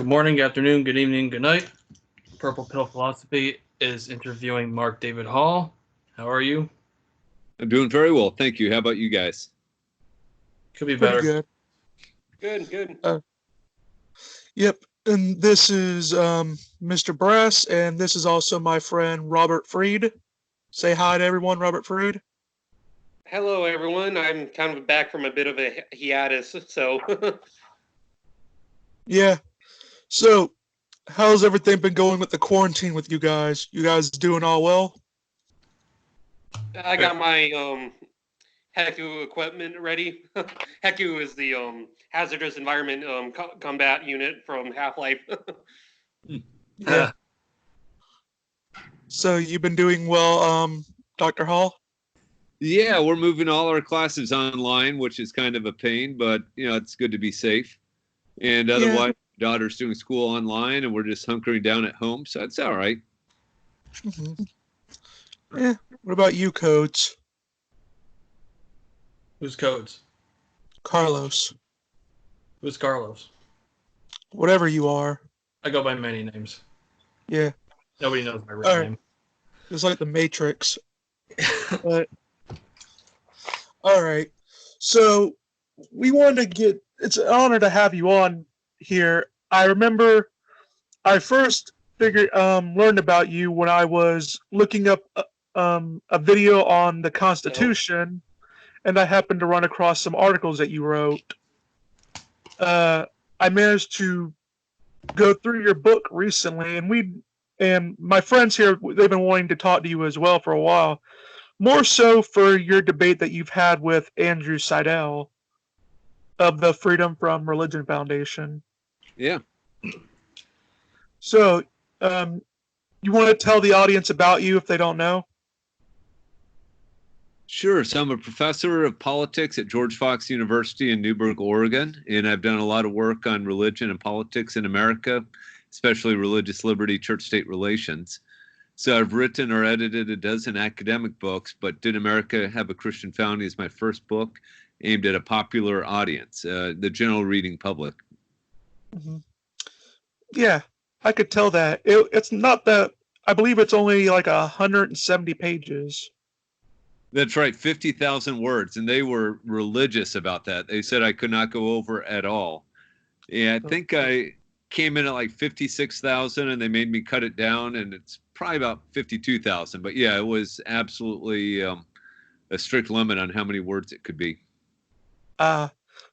Good morning, good afternoon, good evening, good night. Purple Pill Philosophy is interviewing Mark David Hall. How are you? I'm doing very well, thank you. How about you guys? Could be Pretty better. good. Good. Yep. And this is Mr. Brass, and this is also my friend Robert Freed. Say hi to everyone, Robert Freed. Hello, everyone. I'm kind of back from a bit of a hiatus, so Yeah. So, how's everything been going with the quarantine with you guys? You guys doing all well? I got my HECU equipment ready. HECU is the hazardous environment combat unit from Half-Life. Yeah. So you've been doing well, Dr. Hall? Yeah, we're moving all our classes online, which is kind of a pain, but it's good to be safe. And otherwise, daughter's doing school online, and we're just hunkering down at home, so it's all right. Mm-hmm. Yeah. What about you, Codes? Who's Codes? Carlos. Who's Carlos? Whatever you are. I go by many names. Yeah. Nobody knows my real name. It's like the Matrix. But all right. So we wanted to get, it's an honor to have you on here. I remember I first learned about you when I was looking up a video on the Constitution, and I happened to run across some articles that you wrote. I managed to go through your book recently, and my friends here, they've been wanting to talk to you as well for a while. More so for your debate that you've had with Andrew Seidel of the Freedom from Religion Foundation. Yeah. So, you want to tell the audience about you if they don't know? Sure. So I'm a professor of politics at George Fox University in Newberg, Oregon, and I've done a lot of work on religion and politics in America, especially religious liberty, church-state relations. So I've written or edited a dozen academic books, but Did America Have a Christian Founding is my first book, aimed at a popular audience, the general reading public. Mm-hmm. Yeah, I could tell that. It's not that, I believe it's only like 170 pages. That's right, 50,000 words, and they were religious about that. They said I could not go over at all. Yeah, I think I came in at like 56,000, and they made me cut it down, and it's probably about 52,000. But yeah, it was absolutely a strict limit on how many words it could be.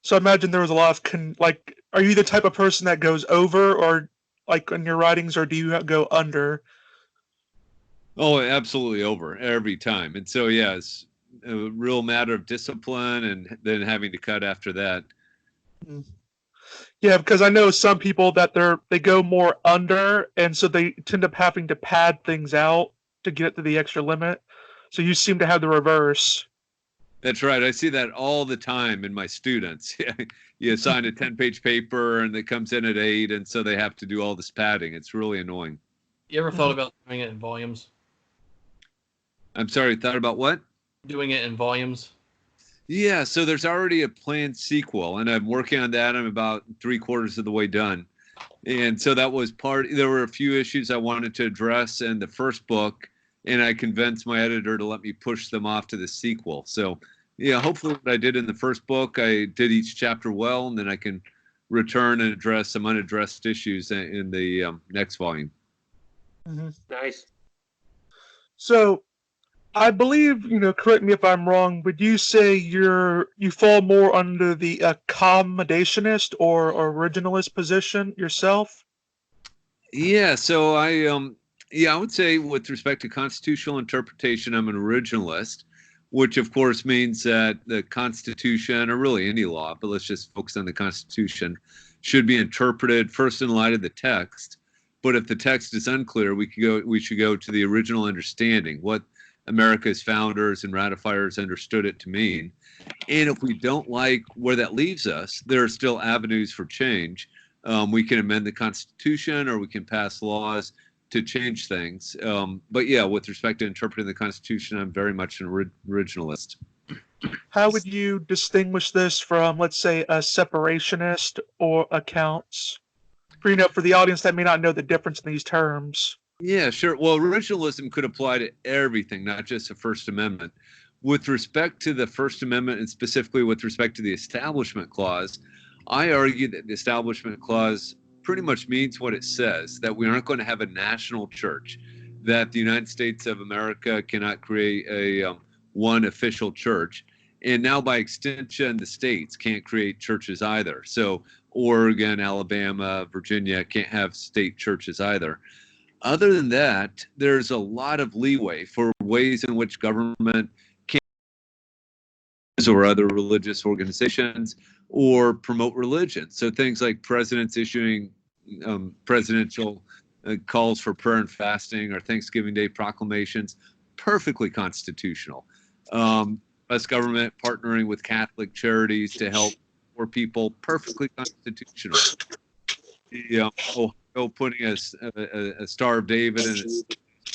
So I imagine there was a lot of are you the type of person that goes over, or like in your writings, or do you go under? Oh, absolutely over every time. And so, yeah, it's a real matter of discipline and then having to cut after that. Yeah, because I know some people that they go more under, and so they tend up having to pad things out to get to the extra limit. So you seem to have the reverse. That's right. I see that all the time in my students. You assign a 10-page paper and it comes in at 8, and so they have to do all this padding. It's really annoying. You ever thought about doing it in volumes? I'm sorry, thought about what? Doing it in volumes. Yeah, so there's already a planned sequel, and I'm working on that. I'm about 3/4 of the way done. And so that was there were a few issues I wanted to address in the first book, and I convinced my editor to let me push them off to the sequel. So, yeah, hopefully what I did in the first book, I did each chapter well, and then I can return and address some unaddressed issues in the next volume. Mm-hmm. Nice. So, I believe, correct me if I'm wrong, would you say you fall more under the accommodationist or originalist position yourself? Yeah, so I would say with respect to constitutional interpretation, I'm an originalist, which of course means that the Constitution, or really any law, but let's just focus on the Constitution, should be interpreted first in light of the text. But if the text is unclear, we should go to the original understanding, what America's founders and ratifiers understood it to mean. And if we don't like where that leaves us, there are still avenues for change. We can amend the Constitution, or we can pass laws to change things. But yeah, with respect to interpreting the Constitution, I'm very much an originalist. How would you distinguish this from, let's say, a separationist or accounts? for the audience that may not know the difference in these terms. Yeah, sure. Well, originalism could apply to everything, not just the First Amendment. With respect to the First Amendment, and specifically with respect to the Establishment Clause, I argue that the Establishment Clause pretty much means what it says, that we aren't going to have a national church, that the United States of America cannot create a one official church. And now, by extension, the states can't create churches either. So Oregon, Alabama, Virginia can't have state churches either. Other than that, there's a lot of leeway for ways in which government can, or other religious organizations, or promote religion. So things like presidents issuing presidential calls for prayer and fasting, or Thanksgiving Day proclamations, perfectly constitutional. Us government partnering with Catholic charities to help poor people, perfectly constitutional. Ohio putting a Star of David in its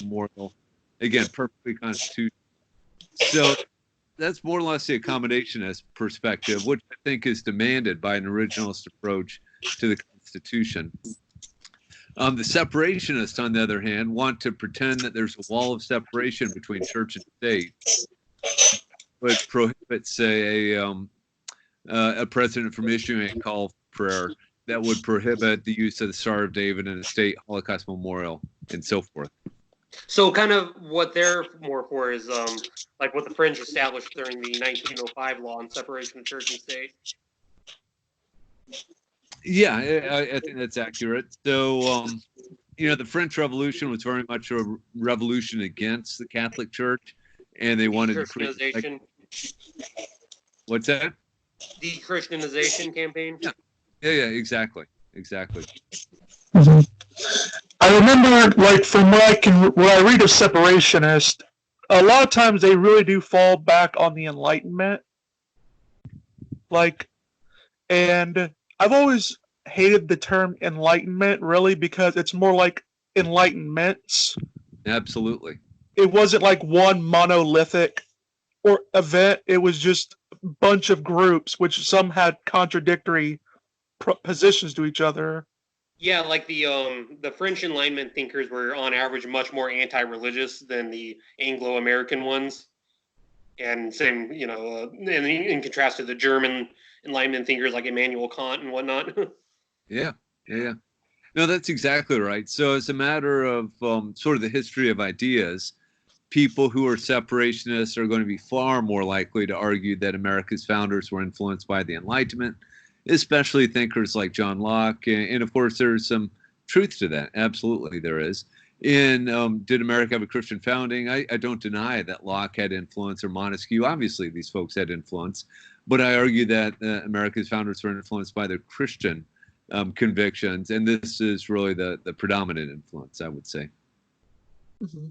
memorial, again, perfectly constitutional. So that's more or less the accommodationist perspective, which I think is demanded by an originalist approach to the Constitution. The separationists, on the other hand, want to pretend that there's a wall of separation between church and state, but prohibit, say, a president from issuing a call for prayer that would prohibit the use of the Star of David in a state Holocaust memorial and so forth. So kind of what they're more for is like what the French established during the 1905 law on separation of church and state. Yeah, I think that's accurate. So, the French Revolution was very much a revolution against the Catholic Church, and they wanted to Christianization. What's that? The Christianization campaign. Yeah, exactly. Mm-hmm. I remember, like, from what I read of separationist, a lot of times they really do fall back on the Enlightenment. And I've always hated the term Enlightenment, really, because it's more like enlightenments. Absolutely. It wasn't like one monolithic or event. It was just a bunch of groups, which some had contradictory positions to each other. Yeah, like the French Enlightenment thinkers were on average much more anti-religious than the Anglo-American ones, and same, in contrast to the German Enlightenment thinkers like Immanuel Kant and whatnot. Yeah. No, that's exactly right. So as a matter of sort of the history of ideas, people who are separationists are going to be far more likely to argue that America's founders were influenced by the Enlightenment, especially thinkers like John Locke. And of course, there's some truth to that. Absolutely, there is. In did America have a Christian founding? I don't deny that Locke had influence, or Montesquieu. Obviously, these folks had influence. But I argue that America's founders were influenced by their Christian convictions. And this is really the predominant influence, I would say. Mm-hmm.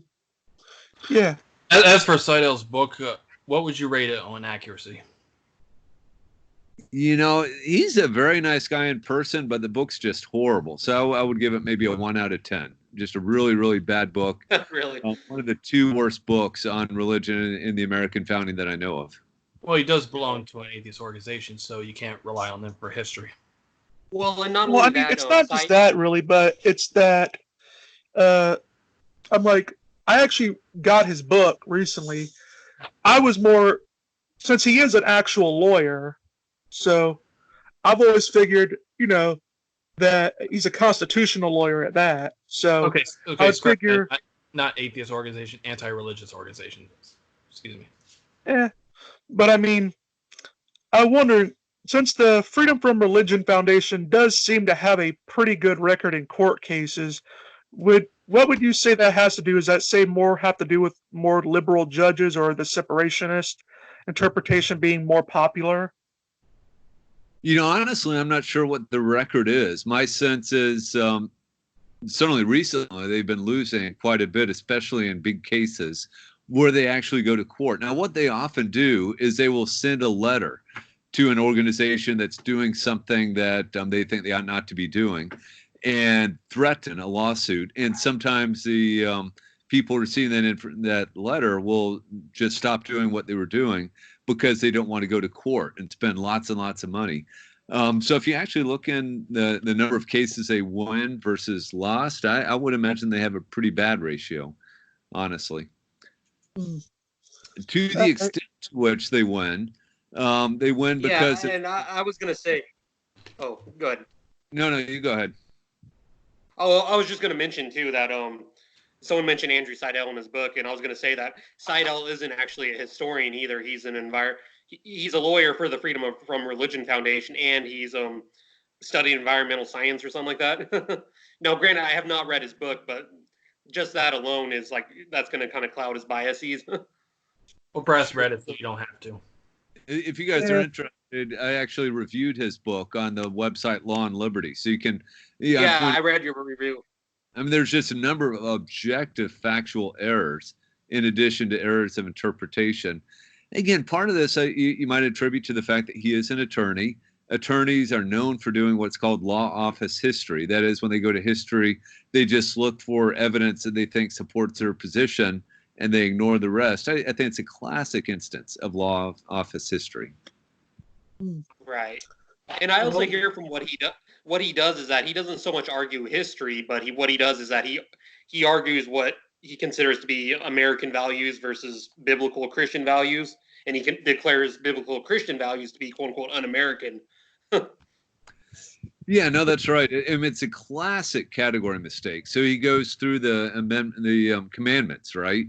Yeah. As for Seidel's book, what would you rate it on accuracy? He's a very nice guy in person, but the book's just horrible. So I would give it maybe a 1 out of 10. Just a really, really bad book. Really? One of the 2 worst books on religion in the American founding that I know of. Well, he does belong to an atheist organization, so you can't rely on them for history. Well, and not only that, it's not just that, really, but it's that I'm like, I actually got his book recently. I was more, since he is an actual lawyer, so I've always figured, that he's a constitutional lawyer at that. So okay, I would figure not atheist organization, anti-religious organization. Excuse me. But I mean, I wonder, since the Freedom from Religion Foundation does seem to have a pretty good record in court cases, what would you say that has to do? Does that say more have to do with more liberal judges, or the separationist interpretation being more popular? Honestly, I'm not sure what the record is. My sense is certainly recently they've been losing quite a bit, especially in big cases where they actually go to court. Now, what they often do is they will send a letter to an organization that's doing something that they think they ought not to be doing, and threaten a lawsuit. And sometimes the people receiving that letter will just stop doing what they were doing because they don't want to go to court and spend lots and lots of money. So if you actually look in the number of cases they win versus lost, I would imagine they have a pretty bad ratio, honestly. Mm. To the extent to which they win because... and I was going to say, oh, go ahead. No, you go ahead. Oh, I was just going to mention, too, that someone mentioned Andrew Seidel in his book, and I was going to say that Seidel isn't actually a historian either. He's he's a lawyer for the Freedom from Religion Foundation, and he's studied environmental science or something like that. Now, granted, I have not read his book, but just that alone is that's going to kind of cloud his biases. Well, press Reddit so you don't have to. If you guys are interested, I actually reviewed his book on the website Law and Liberty, so you can. I read your review. I mean, there's just a number of objective factual errors in addition to errors of interpretation. Again, part of this you might attribute to the fact that he is an attorney. Attorneys are known for doing what's called law office history. That is, when they go to history, they just look for evidence that they think supports their position, and they ignore the rest. I think it's a classic instance of law office history. Right. And I also hear from what he does is that he doesn't so much argue history, but what he does is that he argues what he considers to be American values versus biblical Christian values, and he declares biblical Christian values to be quote unquote un-American. Yeah, no, that's right. I mean, it's a classic category mistake. So he goes through the commandments, right?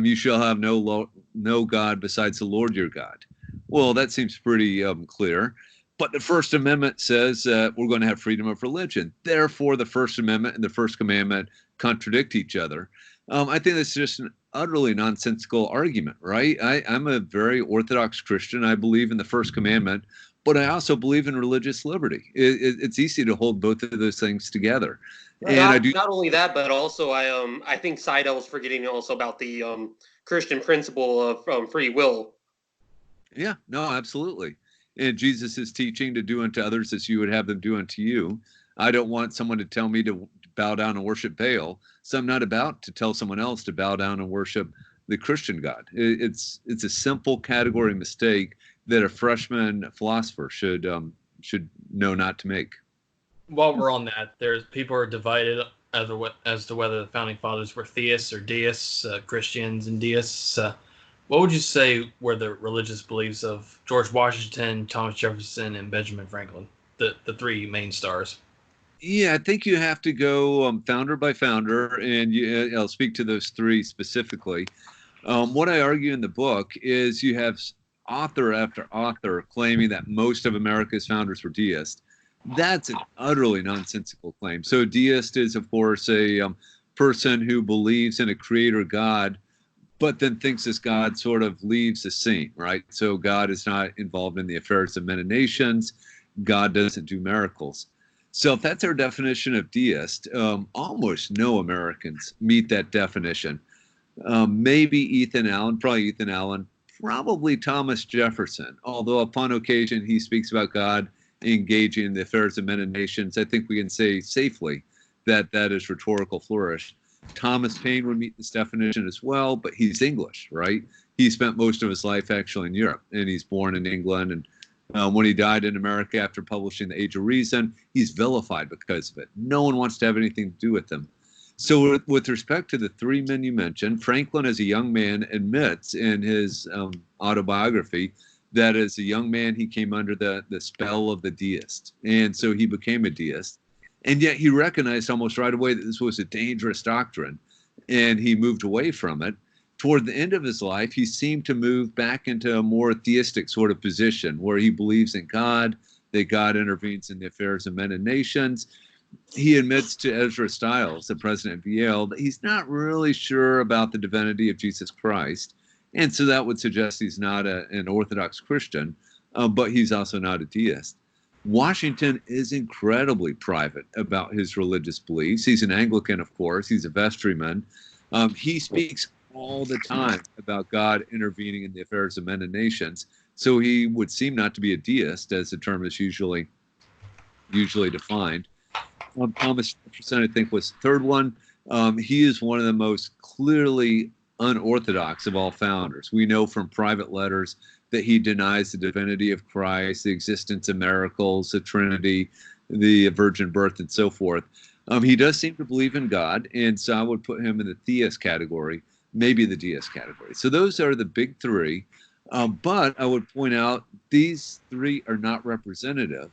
You shall have no God besides the Lord your God. Well, that seems pretty clear. But the First Amendment says we're going to have freedom of religion. Therefore, the First Amendment and the First Commandment contradict each other. I think that's just an utterly nonsensical argument, right? I'm a very Orthodox Christian. I believe in the First Commandment, but I also believe in religious liberty. It's easy to hold both of those things together. And not only that, but also I think Seidel's forgetting also about the Christian principle of free will. Yeah, no, absolutely. And Jesus is teaching to do unto others as you would have them do unto you. I don't want someone to tell me to bow down and worship Baal, so I'm not about to tell someone else to bow down and worship the Christian God. It's a simple category mistake that a freshman philosopher should know not to make. While we're on that, people are divided as to whether the founding fathers were theists or deists, Christians and deists. What would you say were the religious beliefs of George Washington, Thomas Jefferson, and Benjamin Franklin, the three main stars? Yeah, I think you have to go founder by founder, and I'll speak to those three specifically. What I argue in the book is you have author after author claiming that most of America's founders were deists. That's an utterly nonsensical claim. So a deist is, of course, a person who believes in a creator God, but then thinks this God sort of leaves the scene, right? So God is not involved in the affairs of men and nations. God doesn't do miracles. So if that's our definition of deist, almost no Americans meet that definition. Maybe Ethan Allen, probably Thomas Jefferson, although upon occasion he speaks about God engaging in the affairs of men and nations. I think we can say safely that is rhetorical flourish. Thomas Paine would meet this definition as well, but he's English, right? He spent most of his life actually in Europe, and he's born in England. And when he died in America after publishing The Age of Reason, he's vilified because of it. No one wants to have anything to do with him. So with respect to the three men you mentioned, Franklin as a young man admits in his autobiography that as a young man he came under the spell of the deist. And so he became a deist. And yet he recognized almost right away that this was a dangerous doctrine, and he moved away from it. Toward the end of his life, he seemed to move back into a more theistic sort of position where he believes in God, that God intervenes in the affairs of men and nations. He admits to Ezra Stiles, the president of Yale, that he's not really sure about the divinity of Jesus Christ. And so that would suggest he's not an Orthodox Christian, but he's also not a deist. Washington is incredibly private about his religious beliefs. He's an Anglican, of course. He's a vestryman. He speaks all the time about God intervening in the affairs of men and nations. So he would seem not to be a deist, as the term is usually defined. Thomas Jefferson, I think, was the third one. He is one of the most clearly unorthodox of all founders. We know from private letters that he denies the divinity of Christ, the existence of miracles, the Trinity, the virgin birth, and so forth. He does seem to believe in God, and so I would put him in the theist category, maybe the deist category. So those are the big three. But I would point out these three are not representative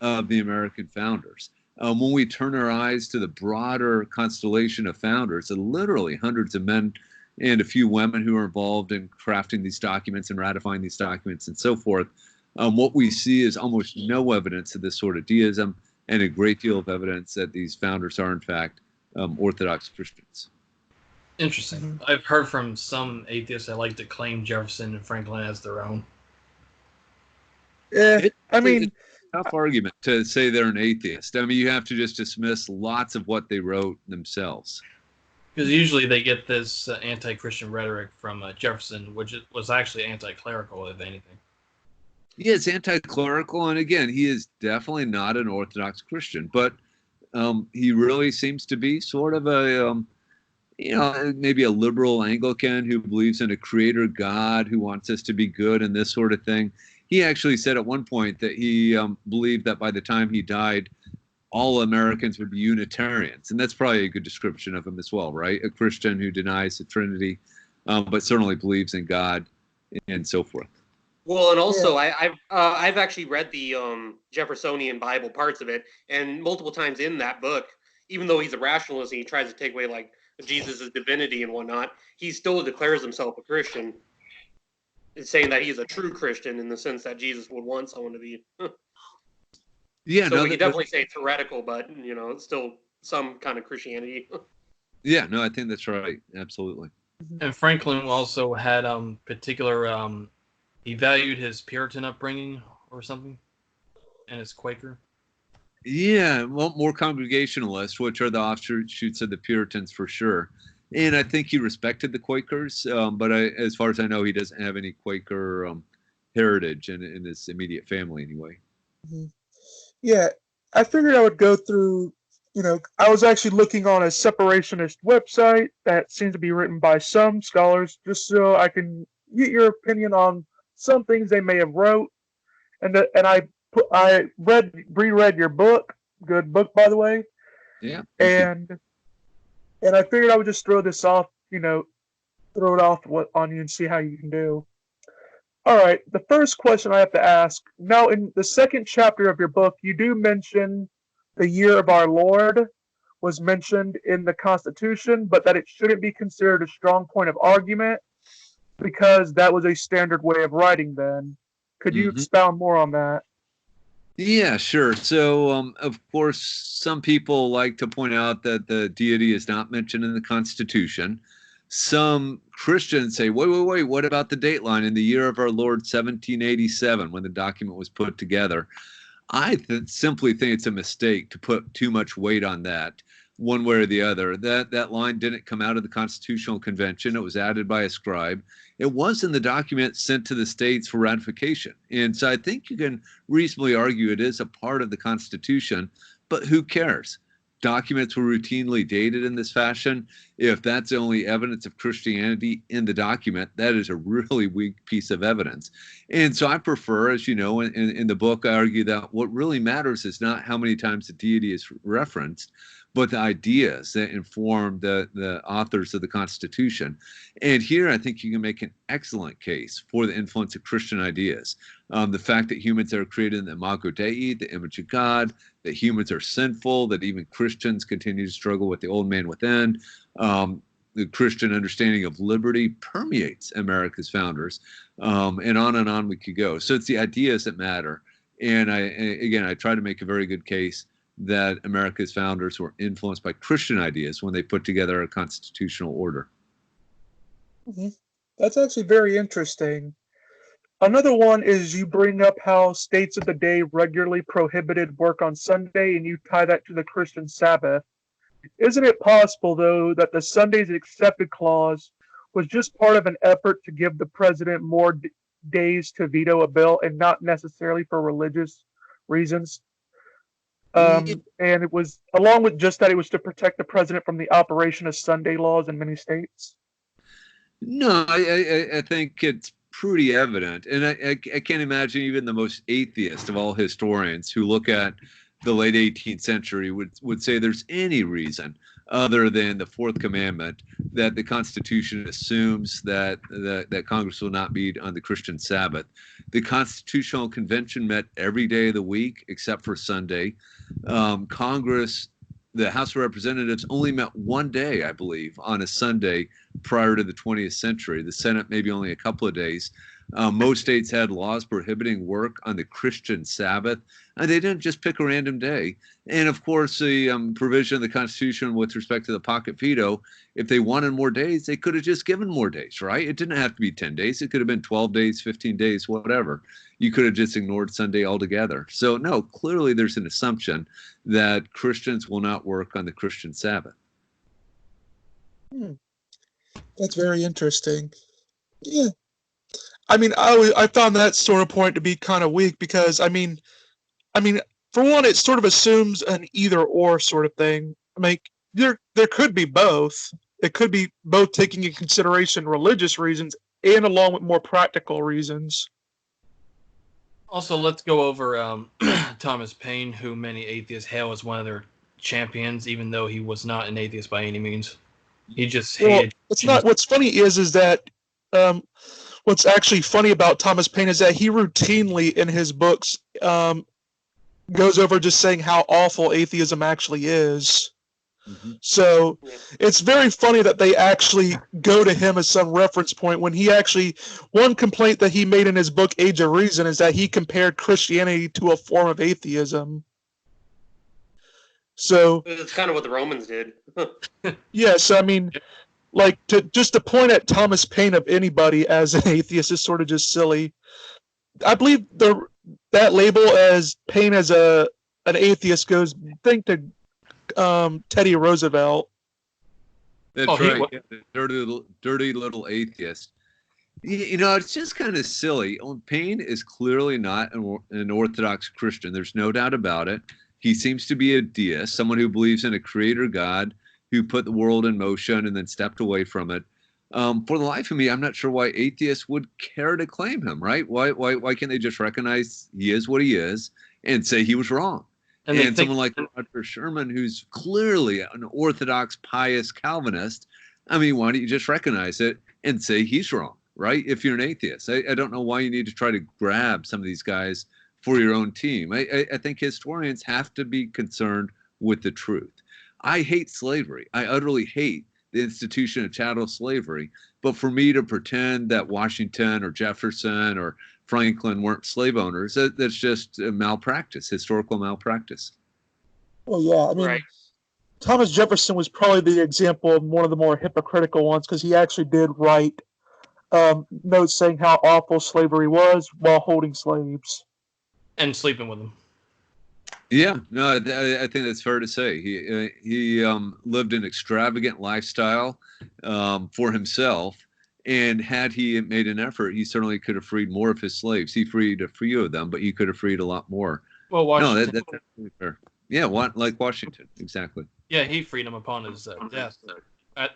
of the American founders. When we turn our eyes to the broader constellation of founders, literally hundreds of men and a few women who are involved in crafting these documents and ratifying these documents and so forth, what we see is almost no evidence of this sort of deism and a great deal of evidence that these founders are, in fact, Orthodox Christians. Interesting. I've heard from some atheists that like to claim Jefferson and Franklin as their own. Yeah, I mean, it's a tough argument to say they're an atheist. I mean, you have to just dismiss lots of what they wrote themselves. Because usually they get this anti-Christian rhetoric from Jefferson, which was actually anti-clerical, if anything. Yeah, it's anti-clerical, and again, he is definitely not an Orthodox Christian, but he really seems to be sort of a, maybe a liberal Anglican who believes in a creator God who wants us to be good and this sort of thing. He actually said at one point that he believed that by the time he died, all Americans would be Unitarians, and that's probably a good description of him as well, right? A Christian who denies the Trinity, but certainly believes in God and so forth. Well, and also I've actually read the Jeffersonian Bible, parts of it, and multiple times in that book, even though he's a rationalist and he tries to take away like Jesus' divinity and whatnot, he still declares himself a Christian. It's saying that he's a true Christian in the sense that Jesus would want someone to be. Yeah, so we can definitely say it's heretical, but it's still some kind of Christianity. Yeah, no, I think that's right. Absolutely. And Franklin also had particular. He valued his Puritan upbringing or something, and his Quaker. Yeah, well, more Congregationalists, which are the offshoots of the Puritans for sure. And I think he respected the Quakers, but as far as I know, he doesn't have any Quaker heritage in his immediate family anyway. Mm-hmm. Yeah, I figured I would go through, I was actually looking on a separationist website that seems to be written by some scholars, just so I can get your opinion on some things they may have wrote. And I reread your book, good book, by the way. Yeah. And I figured I would just throw this off, throw it off on you and see how you can do. All right, the first question I have to ask, now in the second chapter of your book, you do mention the year of our Lord was mentioned in the Constitution, but that it shouldn't be considered a strong point of argument because that was a standard way of writing then. Could you expound more on that? Yeah, sure. So, of course, some people like to point out that the deity is not mentioned in the Constitution. Some Christians say, wait, what about the date line in the year of our Lord 1787 when the document was put together? I simply think it's a mistake to put too much weight on that one way or the other. That line didn't come out of the Constitutional Convention. It was added by a scribe. It was in the document sent to the states for ratification. And so I think you can reasonably argue it is a part of the Constitution, but who cares? Documents were routinely dated in this fashion. If that's the only evidence of Christianity in the document, that is a really weak piece of evidence. And so I prefer, as you know, in the book, I argue that what really matters is not how many times the deity is referenced, but the ideas that inform the authors of the Constitution. And here I think you can make an excellent case for the influence of Christian ideas. The fact that humans are created in the imago Dei, the image of God, that humans are sinful, that even Christians continue to struggle with the old man within. The Christian understanding of liberty permeates America's founders, and on we could go. So it's the ideas that matter. And I try to make a very good case that America's founders were influenced by Christian ideas when they put together a constitutional order. Mm-hmm. That's actually very interesting. Another one is you bring up how states of the day regularly prohibited work on Sunday, and you tie that to the Christian Sabbath. Isn't it possible, though, that the Sundays Accepted clause was just part of an effort to give the president more days to veto a bill and not necessarily for religious reasons? And it was, along with just that, it was to protect the president from the operation of Sunday laws in many states. No, I think it's pretty evident. And I can't imagine even the most atheist of all historians who look at the late 18th century would say there's any reason other than the fourth commandment that the Constitution assumes that Congress will not meet on the Christian Sabbath. The Constitutional Convention met every day of the week except for Sunday. Congress, the House of Representatives, only met one day, I believe, on a Sunday prior to the 20th century. The Senate maybe only a couple of days. Most states had laws prohibiting work on the Christian Sabbath, and they didn't just pick a random day. And of course, the provision of the Constitution with respect to the pocket veto, if they wanted more days, they could have just given more days, right? It didn't have to be 10 days. It could have been 12 days, 15 days, whatever. You could have just ignored Sunday altogether. So no, clearly there's an assumption that Christians will not work on the Christian Sabbath. That's very interesting. Yeah. I mean, I found that sort of point to be kind of weak because, I mean, for one, it sort of assumes an either or sort of thing. I mean, there could be both. It could be both taking into consideration religious reasons and along with more practical reasons. Also, let's go over Thomas Paine, who many atheists hail as one of their champions, even though he was not an atheist by any means. He just hated. Well, it's not. What's funny is that what's actually funny about Thomas Paine is that he routinely in his books goes over just saying how awful atheism actually is. Mm-hmm. So it's very funny that they actually go to him as some reference point when he actually, one complaint that he made in his book Age of Reason is that he compared Christianity to a form of atheism. So it's kind of what the Romans did. Yeah, so I mean, like to point at Thomas Paine of anybody as an atheist is sort of just silly. I believe that label as Paine as an atheist goes, I think, to Teddy Roosevelt. That's right. The dirty little atheist. You know, it's just kind of silly. Paine is clearly not an Orthodox Christian. There's no doubt about it. He seems to be a deist, someone who believes in a creator God who put the world in motion and then stepped away from it. For the life of me, I'm not sure why atheists would care to claim him, right? Why can't they just recognize he is what he is and say he was wrong? And someone like Roger Sherman, who's clearly an Orthodox, pious Calvinist, I mean, why don't you just recognize it and say he's wrong, right? If you're an atheist. I don't know why you need to try to grab some of these guys for your own team. I think historians have to be concerned with the truth. I hate slavery. I utterly hate the institution of chattel slavery. But for me to pretend that Washington or Jefferson or Franklin weren't slave owners, that's just a malpractice, historical malpractice. Well, yeah, I mean, right. Thomas Jefferson was probably the example of one of the more hypocritical ones because he actually did write notes saying how awful slavery was while holding slaves. And sleeping with them. Yeah, no, I think that's fair to say. He lived an extravagant lifestyle for himself, and had he made an effort, he certainly could have freed more of his slaves. He freed a few of them, but he could have freed a lot more. Well, Washington. No, that's absolutely fair. Yeah, like Washington, exactly. Yeah, he freed them upon his death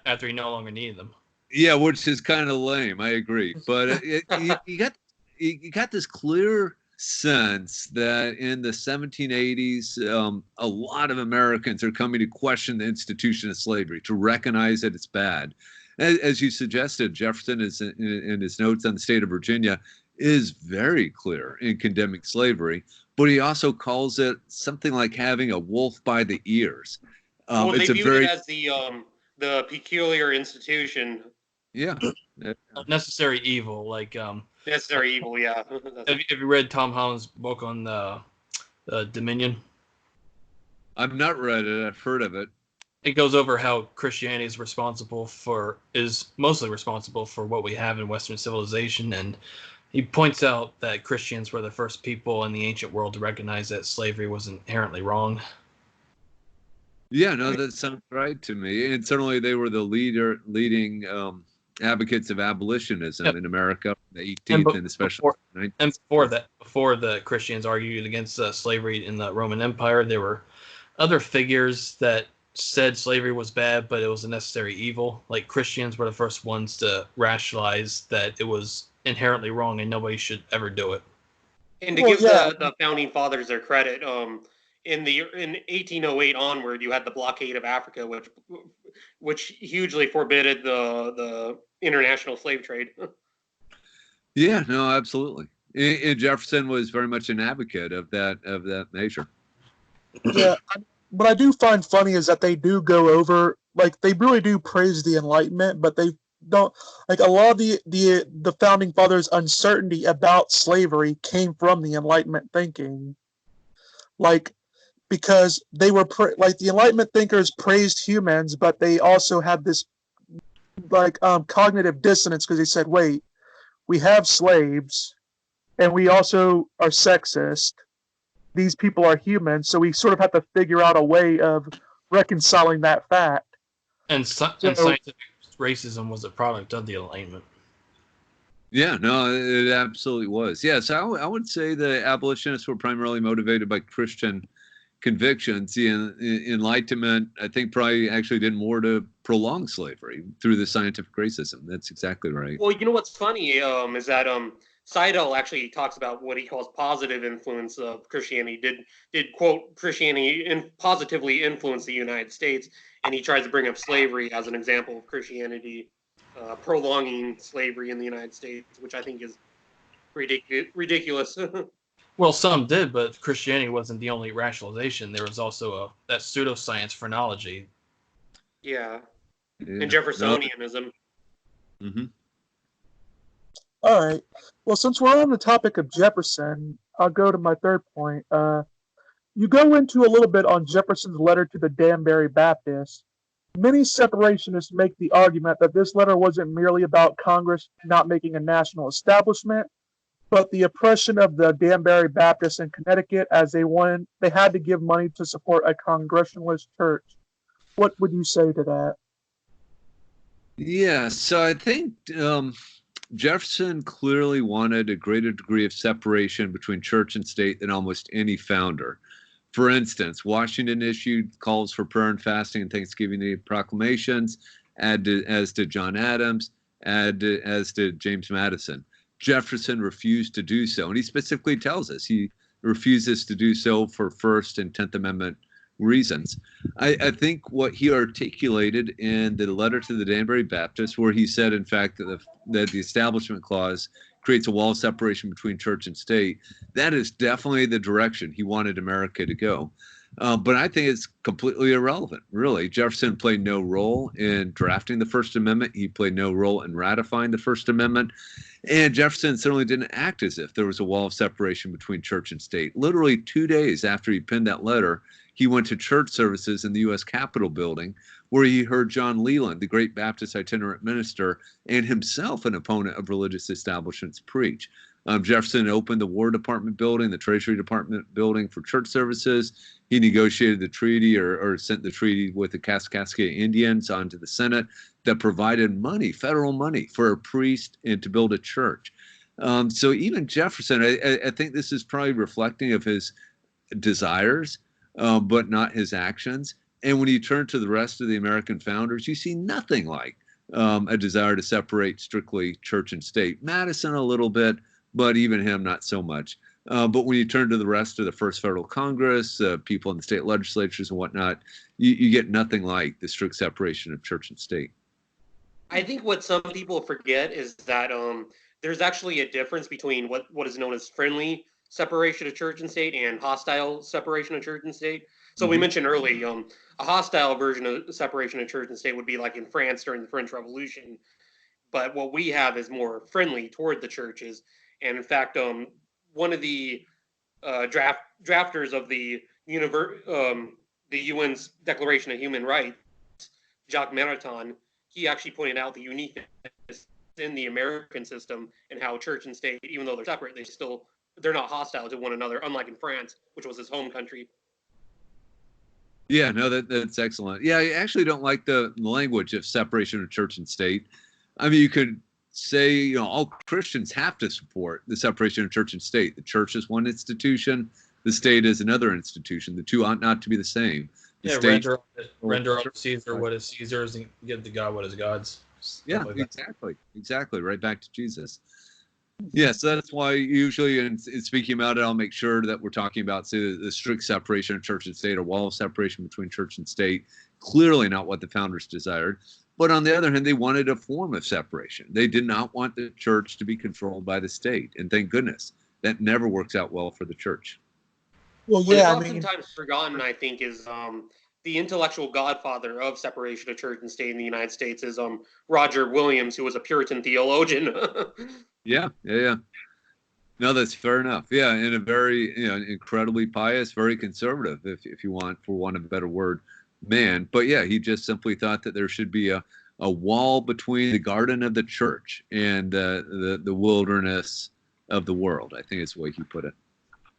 after he no longer needed them. Yeah, which is kind of lame. I agree, but you got this clear sense that in the 1780s, a lot of Americans are coming to question the institution of slavery, to recognize that it's bad. As you suggested, Jefferson is in his notes on the state of Virginia is very clear in condemning slavery, but he also calls it something like having a wolf by the ears. Well, they viewed it as the peculiar institution. Yeah. Necessary evil, like necessary evil, yeah. Have you read Tom Holland's book on Dominion? I've not read it. I've heard of it. It goes over how Christianity is mostly responsible for what we have in Western civilization, and he points out that Christians were the first people in the ancient world to recognize that slavery was inherently wrong. Yeah, no, that sounds right to me. And certainly they were the leading advocates of abolitionism in America, the 18th and especially the 19th. And before the Christians argued against slavery in the Roman Empire, there were other figures that said slavery was bad, but it was a necessary evil. Like Christians were the first ones to rationalize that it was inherently wrong and nobody should ever do it. And to Well, give yeah. the founding fathers their credit, in 1808 onward, you had the blockade of Africa, which hugely forbidded the international slave trade. Yeah, no, absolutely. And Jefferson was very much an advocate of that measure. Yeah, what I do find funny is that they do go over, like, they really do praise the Enlightenment, but they don't, like, a lot of the founding fathers' uncertainty about slavery came from the Enlightenment thinking, like, because they were like the Enlightenment thinkers praised humans, but they also had this like cognitive dissonance because they said, wait, we have slaves, and we also are sexist. These people are humans, so we sort of have to figure out a way of reconciling that fact. And scientific racism was a product of the Enlightenment. Yeah, no, it absolutely was. Yeah, so I would say the abolitionists were primarily motivated by Christian convictions. The Enlightenment, I think, probably actually did more to prolong slavery through the scientific racism. That's exactly right. Well, you know what's funny is that Seidel actually talks about what he calls positive influence of Christianity. Did quote Christianity positively influence the United States, and he tries to bring up slavery as an example of Christianity prolonging slavery in the United States, which I think is ridiculous. Well, some did, but Christianity wasn't the only rationalization. There was also that pseudoscience phrenology. Yeah. And Jeffersonianism. No. Mm-hmm. All right. Well, since we're on the topic of Jefferson, I'll go to my third point. You go into a little bit on Jefferson's letter to the Danbury Baptists. Many separationists make the argument that this letter wasn't merely about Congress not making a national establishment, but the oppression of the Danbury Baptists in Connecticut, as they had to give money to support a Congregationalist church. What would you say to that? Yeah, so I think Jefferson clearly wanted a greater degree of separation between church and state than almost any founder. For instance, Washington issued calls for prayer and fasting and Thanksgiving Day proclamations, as did John Adams, as did James Madison. Jefferson refused to do so, and he specifically tells us he refuses to do so for First and 10th Amendment reasons. I think what he articulated in the letter to the Danbury Baptists, where he said, in fact, that the Establishment Clause creates a wall of separation between church and state, that is definitely the direction he wanted America to go. But I think it's completely irrelevant, really. Jefferson played no role in drafting the First Amendment. He played no role in ratifying the First Amendment. And Jefferson certainly didn't act as if there was a wall of separation between church and state. Literally 2 days after he penned that letter, he went to church services in the U.S. Capitol building, where he heard John Leland, the great Baptist itinerant minister, and himself an opponent of religious establishments, preach. Jefferson opened the War Department building, the Treasury Department building for church services. He negotiated the treaty or sent the treaty with the Kaskaskia Indians onto the Senate that provided money, federal money, for a priest and to build a church. So even Jefferson, I think this is probably reflecting of his desires, but not his actions. And when you turn to the rest of the American founders, you see nothing like a desire to separate strictly church and state. Madison a little bit, but even him not so much. But when you turn to the rest of the First Federal Congress, people in the state legislatures and whatnot, you get nothing like the strict separation of church and state. I think what some people forget is that there's actually a difference between what is known as friendly separation of church and state and hostile separation of church and state. So we mentioned earlier, a hostile version of separation of church and state would be like in France during the French Revolution. But what we have is more friendly toward the churches. And in fact, one of the drafters of the UN's Declaration of Human Rights, Jacques Maritain, he actually pointed out the uniqueness in the American system and how church and state, even though they're separate, they're not hostile to one another, unlike in France, which was his home country. Yeah, no, that's excellent. Yeah, I actually don't like the language of separation of church and state. I mean, you could say, all Christians have to support the separation of church and state. The church is one institution, the state is another institution. The two ought not to be the same. The Yeah, state, render unto Caesar what is Caesar's, and give to God what is God's. yeah, Stuff like that. exactly. Right back to Jesus. Yeah, so that's why usually in speaking about it, I'll make sure that we're talking about, say, the strict separation of church and state, or wall of separation between church and state. Clearly not what the founders desired. But on the other hand, they wanted a form of separation. They did not want the church to be controlled by the state. And thank goodness, that never works out well for the church. Well, What is yeah, I mean, oftentimes forgotten, I think, is the intellectual godfather of separation of church and state in the United States is Roger Williams, who was a Puritan theologian. Yeah. No, that's fair enough. Yeah, and a very, incredibly pious, very conservative, if you want, for want of a better word, man. But yeah, he just simply thought that there should be a wall between the garden of the church and the wilderness of the world. I think is the way he put it.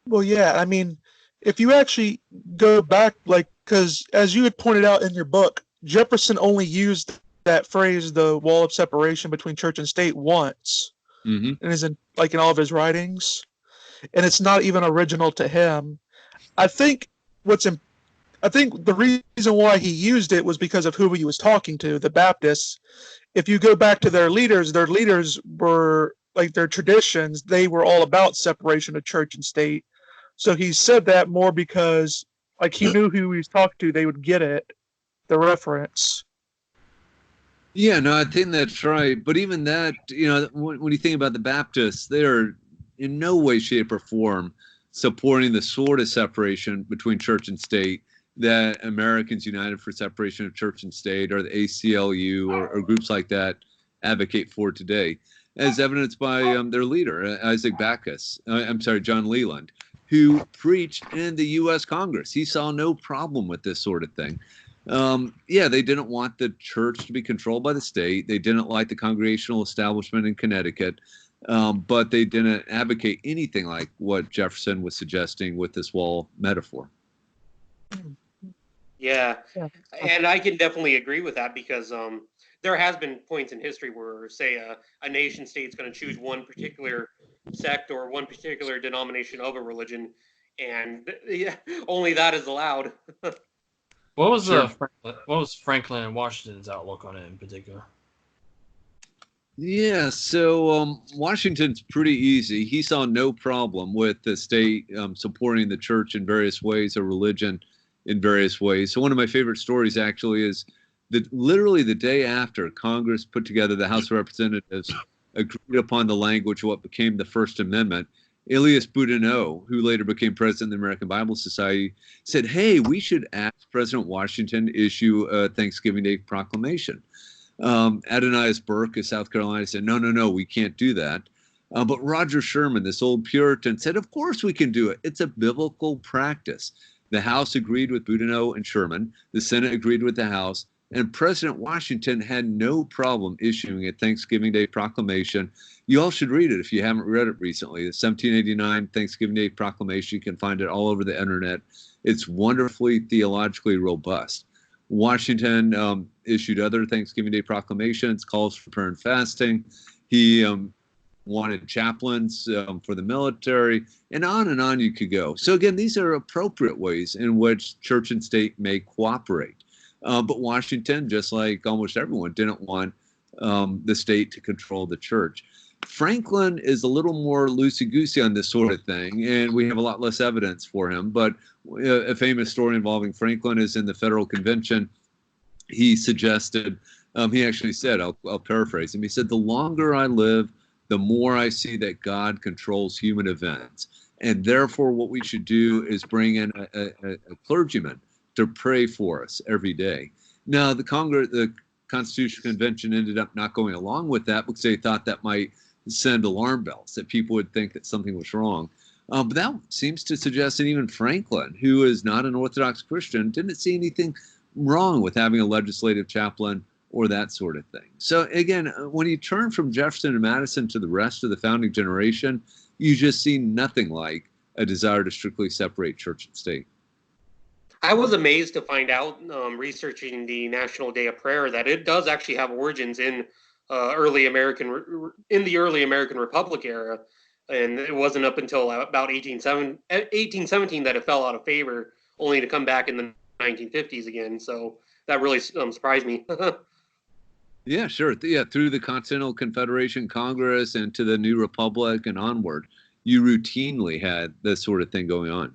well, yeah, I mean, if you actually go back, like, because as you had pointed out in your book, Jefferson only used that phrase, the wall of separation between church and state, once, Mm-hmm. and is in all of his writings, and it's not even original to him. I think I think the reason why he used it was because of who he was talking to, the Baptists. If you go back to their leaders were like their traditions, they were all about separation of church and state. So he said that more because like he knew who he was talking to, they would get it, the reference. Yeah, no, I think that's right. But even that, when you think about the Baptists, they are in no way, shape, or form supporting the sort of separation between church and state that Americans United for Separation of Church and State, or the ACLU, or groups like that advocate for today, as evidenced by their leader, John Leland, who preached in the U.S. Congress. He saw no problem with this sort of thing. They didn't want the church to be controlled by the state. They didn't like the Congregational establishment in Connecticut, but they didn't advocate anything like what Jefferson was suggesting with this wall metaphor. Yeah, and I can definitely agree with that because there has been points in history where, say, a nation state's going to choose one particular sect or one particular denomination of a religion, and only that is allowed. What was Franklin and Washington's outlook on it in particular? Yeah, so Washington's pretty easy. He saw no problem with the state supporting the church in various ways, or religion in various ways. So one of my favorite stories actually is that literally the day after Congress put together, the House of Representatives agreed upon the language of what became the First Amendment, Elias Boudinot, who later became president of the American Bible Society, said, hey, we should ask President Washington to issue a Thanksgiving Day proclamation. Adonias Burke of South Carolina said, no, we can't do that. But Roger Sherman, this old Puritan, said, of course we can do it. It's a biblical practice. The House agreed with Boudinot and Sherman. The Senate agreed with the House. And President Washington had no problem issuing a Thanksgiving Day proclamation. You all should read it if you haven't read it recently. The 1789 Thanksgiving Day Proclamation, you can find it all over the internet. It's wonderfully theologically robust. Washington issued other Thanksgiving Day proclamations, calls for prayer and fasting. He wanted chaplains for the military, and on you could go. So again, these are appropriate ways in which church and state may cooperate. But Washington, just like almost everyone, didn't want the state to control the church. Franklin is a little more loosey-goosey on this sort of thing, and we have a lot less evidence for him. But a famous story involving Franklin is in the Federal Convention. He suggested, he actually said, I'll paraphrase him, he said, the longer I live, the more I see that God controls human events. And therefore, what we should do is bring in a clergyman to pray for us every day. Now, the Constitutional Convention ended up not going along with that because they thought that might send alarm bells, that people would think that something was wrong. But that seems to suggest that even Franklin, who is not an Orthodox Christian, didn't see anything wrong with having a legislative chaplain or that sort of thing. So again, when you turn from Jefferson and Madison to the rest of the founding generation, you just see nothing like a desire to strictly separate church and state. I was amazed to find out, researching the National Day of Prayer, that it does actually have origins in the early American Republic era, and it wasn't up until about 1817 that it fell out of favor, only to come back in the 1950s again. So that really surprised me. Yeah, sure. Yeah, through the Continental Confederation Congress and to the New Republic and onward, you routinely had this sort of thing going on.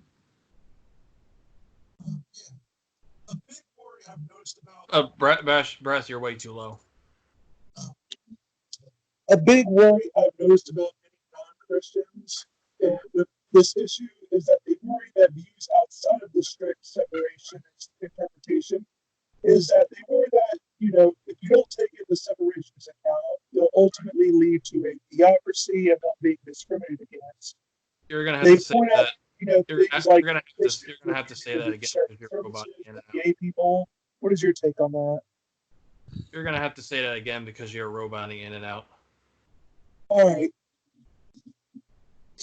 A big worry I've noticed about Brass, you're way too low. a big worry I've noticed about many non-Christians with this issue is that they worry that views outside of the strict separationist interpretation is that they worry that, if you don't take the separationist account, you'll ultimately lead to a theocracy and not being discriminated against. You're gonna have to say that. You're Things like gonna have to say that again because you're roboting in and out. gay people. What is your take on that? You're gonna have to say that again because you're roboting in and out. All right.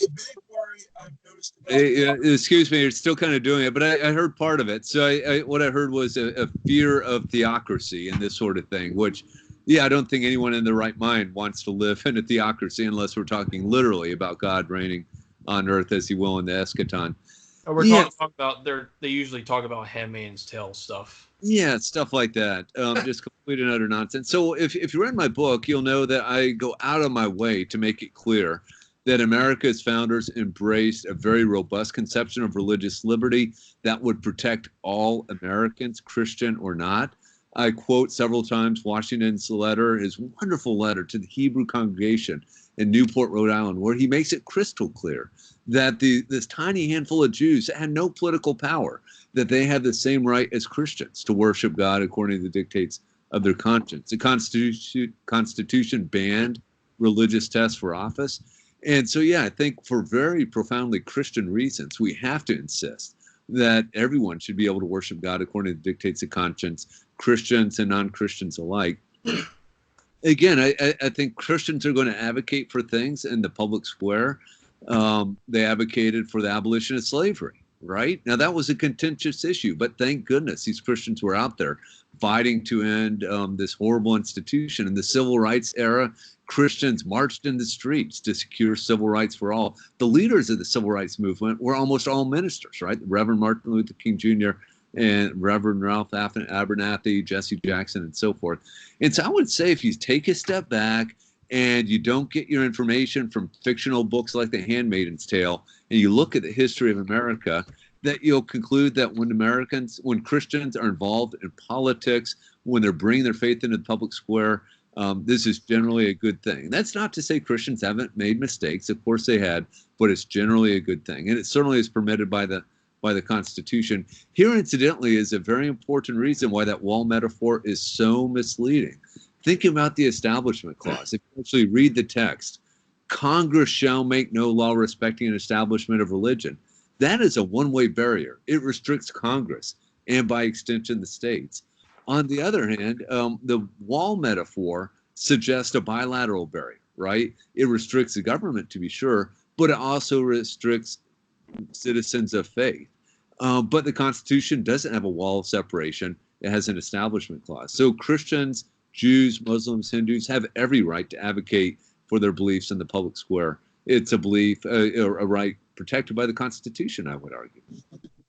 A big worry I've noticed about Excuse me, you're still kind of doing it, but I heard part of it. So what I heard was a fear of theocracy and this sort of thing, which, I don't think anyone in their right mind wants to live in a theocracy unless we're talking literally about God reigning on earth as he will in the eschaton. We're talking about they usually talk about Handmaid's Tale stuff. Yeah, stuff like that. Just complete and utter nonsense. So if you read my book, you'll know that I go out of my way to make it clear that America's founders embraced a very robust conception of religious liberty that would protect all Americans, Christian or not. I quote several times Washington's letter, his wonderful letter to the Hebrew congregation in Newport, Rhode Island, where he makes it crystal clear that this tiny handful of Jews had no political power, that they had the same right as Christians to worship God according to the dictates of their conscience. The Constitution banned religious tests for office. And so, I think for very profoundly Christian reasons, we have to insist that everyone should be able to worship God according to the dictates of conscience, Christians and non-Christians alike. Again, I think Christians are going to advocate for things in the public square. They advocated for the abolition of slavery, right? Now, that was a contentious issue, but thank goodness these Christians were out there fighting to end this horrible institution. In the civil rights era, Christians marched in the streets to secure civil rights for all. The leaders of the civil rights movement were almost all ministers, right? Reverend Martin Luther King Jr. and Reverend Ralph Abernathy, Jesse Jackson, and so forth. And so I would say if you take a step back and you don't get your information from fictional books like The Handmaid's Tale, and you look at the history of America, that you'll conclude that when Christians are involved in politics, when they're bringing their faith into the public square, this is generally a good thing. That's not to say Christians haven't made mistakes. Of course they had, but it's generally a good thing. And it certainly is permitted by the Constitution. Here, incidentally, is a very important reason why that wall metaphor is so misleading. Think about the Establishment Clause. If you actually read the text, Congress shall make no law respecting an establishment of religion. That is a one-way barrier. It restricts Congress and, by extension, the states. On the other hand, the wall metaphor suggests a bilateral barrier, right? It restricts the government, to be sure, but it also restricts citizens of faith. But the Constitution doesn't have a wall of separation. It has an Establishment Clause. So Christians, Jews, Muslims, Hindus have every right to advocate for their beliefs in the public square. It's a belief, a right protected by the Constitution, I would argue.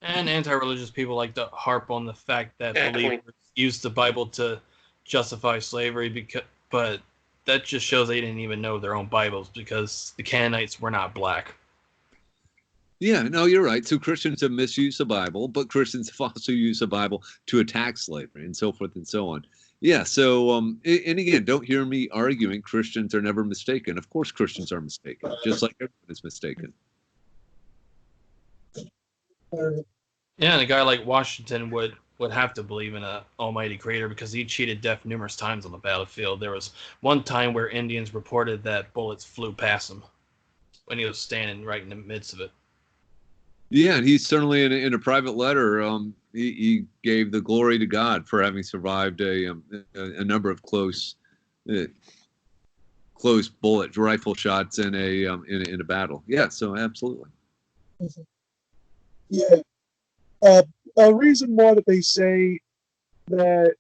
And anti-religious people like to harp on the fact that believers use the Bible to justify slavery, but that just shows they didn't even know their own Bibles because the Canaanites were not black. Yeah, no, you're right. So Christians have misused the Bible, but Christians have also used the Bible to attack slavery and so forth and so on. Yeah, so, and again, don't hear me arguing Christians are never mistaken. Of course Christians are mistaken, just like everyone is mistaken. Yeah, and a guy like Washington would have to believe in an almighty creator because he cheated death numerous times on the battlefield. There was one time where Indians reported that bullets flew past him when he was standing right in the midst of it. Yeah, and he's certainly in a private letter, he gave the glory to God for having survived a number of close bullet rifle shots in a battle. Yeah, so absolutely. Yeah. A reason why that they say that,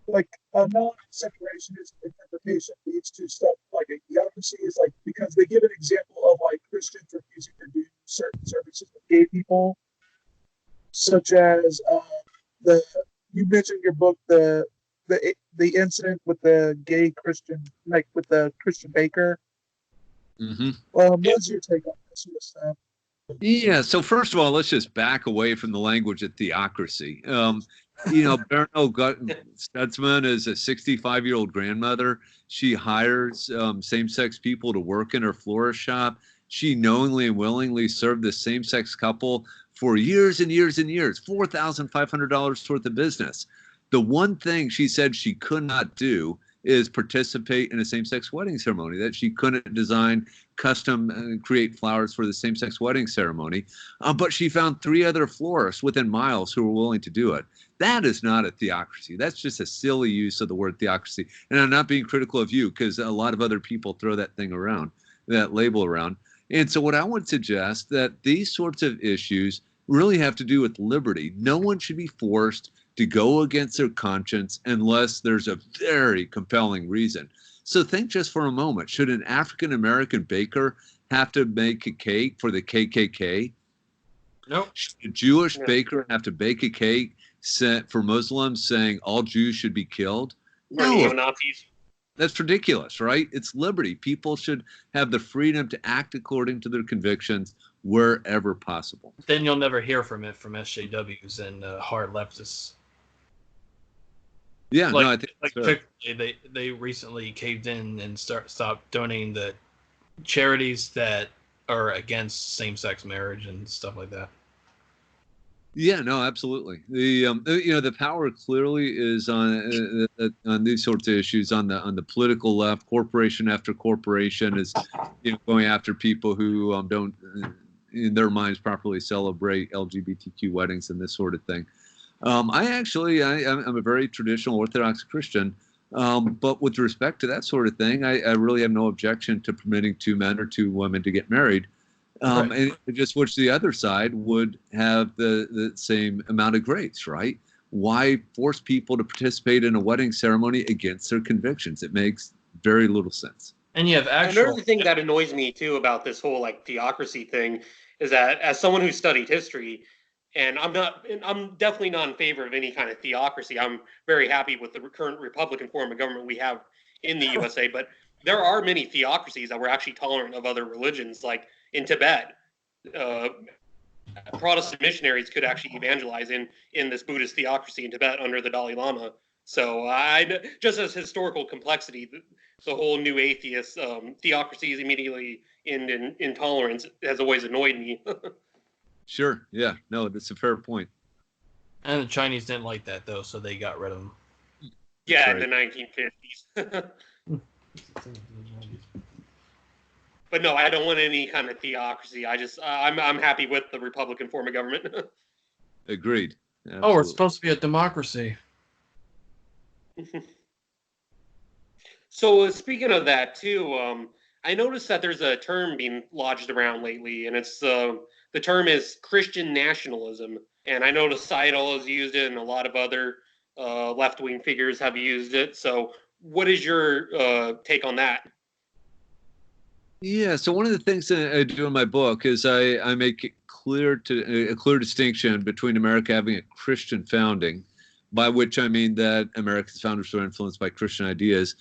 like, a non-separationist interpretation leads to stuff like a theocracy is like because they give an example of like Christians refusing to do certain services with gay people, such as the you mentioned in your book the incident with the gay Christian, like with the Christian baker. Mm-hmm. What's your take on this sort of stuff? Yeah, so first of all, let's just back away from the language of theocracy. Beryl Stutzman is a 65-year-old grandmother. She hires same-sex people to work in her florist shop. She knowingly and willingly served the same-sex couple for years and years and years, $4,500 worth of business. The one thing she said she could not do is participate in a same-sex wedding ceremony, that she couldn't design custom create flowers for the same-sex wedding ceremony. But she found 3 other florists within miles who were willing to do it. That is not a theocracy. That's just a silly use of the word theocracy. And I'm not being critical of you, because a lot of other people throw that thing around, that label around. And so what I would suggest that these sorts of issues really have to do with liberty. No one should be forced to go against their conscience unless there's a very compelling reason. So think just for a moment, should an African-American baker have to make a cake for the KKK? Nope. Should a Jewish baker have to bake a cake for Muslims saying all Jews should be killed? No. Neo-Nazis. That's ridiculous, right? It's liberty. People should have the freedom to act according to their convictions wherever possible. Then you'll never hear from SJWs and hard leftists. Yeah, I think they recently caved in and stopped donating the charities that are against same-sex marriage and stuff like that. Yeah, no, absolutely. The power clearly is on these sorts of issues on the political left. Corporation after corporation is going after people who don't, in their minds, properly celebrate LGBTQ weddings and this sort of thing. I'm a very traditional Orthodox Christian, but with respect to that sort of thing, I really have no objection to permitting 2 men or 2 women to get married. Right. And I just wish the other side would have the same amount of grace, right? Why force people to participate in a wedding ceremony against their convictions? It makes very little sense. And you have another thing that annoys me too about this whole theocracy thing is that, as someone who studied history, and I'm definitely not in favor of any kind of theocracy. I'm very happy with the current Republican form of government we have in the USA, but there are many theocracies that were actually tolerant of other religions, like in Tibet. Protestant missionaries could actually evangelize in this Buddhist theocracy in Tibet under the Dalai Lama. So just as historical complexity, the whole new atheist theocracy is immediately in intolerance has always annoyed me. Sure. Yeah. No, that's a fair point. And the Chinese didn't like that, though, so they got rid of them. Yeah, right. In the 1950s. But no, I don't want any kind of theocracy. I'm happy with the Republican form of government. Agreed. Absolutely. Oh, we're supposed to be a democracy. So speaking of that too, I noticed that there's a term being lodged around lately, and it's the term is Christian nationalism. And I noticed Seidel has used it, and a lot of other left-wing figures have used it. So what is your take on that? Yeah, so one of the things that I do in my book is I make it a clear distinction between America having a Christian founding, by which I mean that America's founders were influenced by Christian ideas,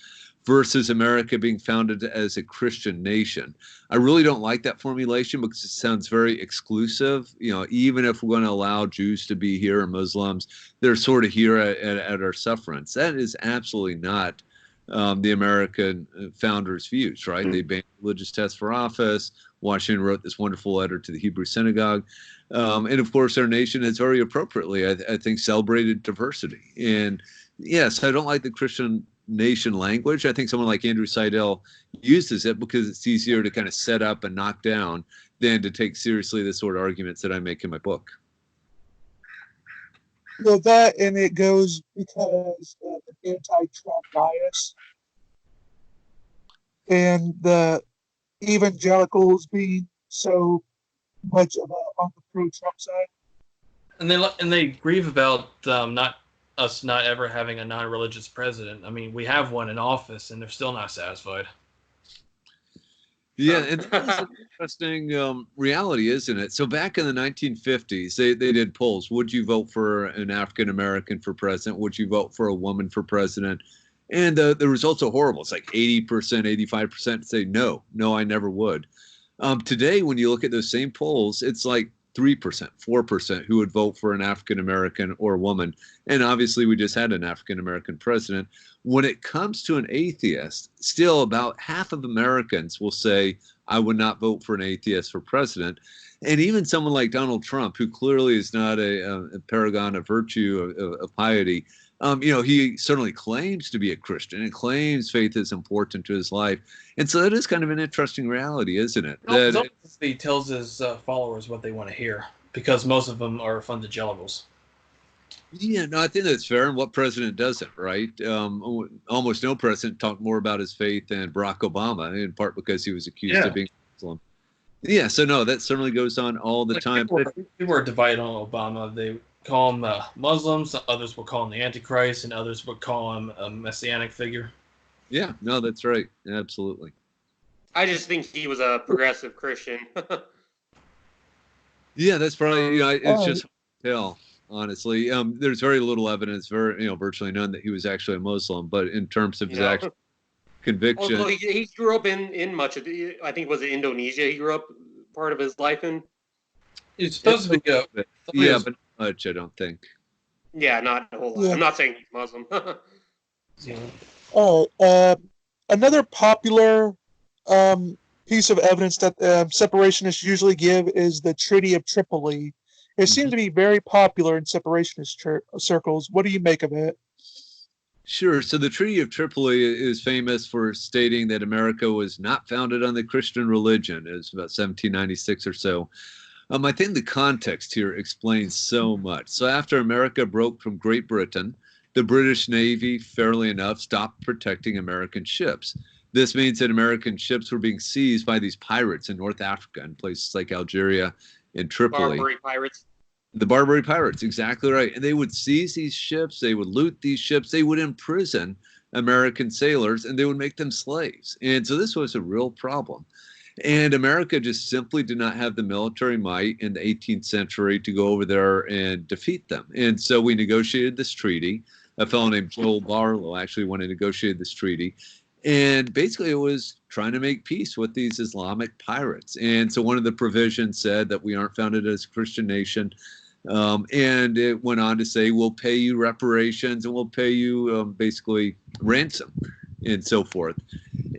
versus America being founded as a Christian nation. I really don't like that formulation because it sounds very exclusive. Even if we're going to allow Jews to be here or Muslims, they're sort of here at our sufferance. That is absolutely not the American founders' views, right? They banned religious tests for office. Washington wrote this wonderful letter to the Hebrew synagogue. And of course, our nation has very appropriately, I think, celebrated diversity. And yes, I don't like the Christian nation language. I think someone like Andrew Seidel uses it because it's easier to kind of set up and knock down than to take seriously the sort of arguments that I make in my book. Well, that, and it goes because of the anti-Trump bias and the evangelicals being so much on the pro-Trump side. And they grieve about not ever having a non-religious president. I mean, we have one in office, and they're still not satisfied. Yeah, and that was an interesting reality, isn't it? So back in the 1950s, they did polls. Would you vote for an African American for president? Would you vote for a woman for president? And the results are horrible. It's like 80%, 85% say no, I never would. Today, when you look at those same polls, it's like 3%, 4% who would vote for an African American or a woman. And obviously, we just had an African American president. When it comes to an atheist, still about half of Americans will say, I would not vote for an atheist for president. And even someone like Donald Trump, who clearly is not a paragon of virtue, of piety, he certainly claims to be a Christian and claims faith is important to his life. And so that is kind of an interesting reality, isn't it? He tells his followers what they want to hear, because most of them are fundamentals. Yeah, no, I think that's fair. And what president doesn't, right? Almost no president talked more about his faith than Barack Obama, in part because he was accused of being Muslim. Yeah, so no, that certainly goes on all the time. People are divided on Obama. They call him Muslims, others will call him the Antichrist, and others would call him a messianic figure. Yeah, no, that's right. Absolutely. I just think he was a progressive Christian. Yeah, that's probably, it's just hard to tell, honestly. There's very little evidence, virtually none, that he was actually a Muslim, but in terms of his actual conviction. Well, he grew up in much of I think, was it Indonesia he grew up part of his life in? It's supposed to be yeah, but not much, I don't think. Yeah, not a whole lot. Yeah. I'm not saying he's Muslim. Another popular piece of evidence that separationists usually give is the Treaty of Tripoli. It seems to be very popular in separationist circles. What do you make of it? Sure. So the Treaty of Tripoli is famous for stating that America was not founded on the Christian religion. It was about 1796 or so. I think the context here explains so much. So after America broke from Great Britain, the British Navy, fairly enough, stopped protecting American ships. This means that American ships were being seized by these pirates in North Africa, in places like Algeria and Tripoli. Barbary pirates. The Barbary pirates, exactly right. And they would seize these ships, they would loot these ships, they would imprison American sailors, and they would make them slaves. And so this was a real problem. And America just simply did not have the military might in the 18th century to go over there and defeat them. And so we negotiated this treaty. A fellow named Joel Barlow actually went and negotiated this treaty. And basically it was trying to make peace with these Islamic pirates. And so one of the provisions said that we aren't founded as a Christian nation. And it went on to say, we'll pay you reparations and we'll pay you basically ransom and so forth.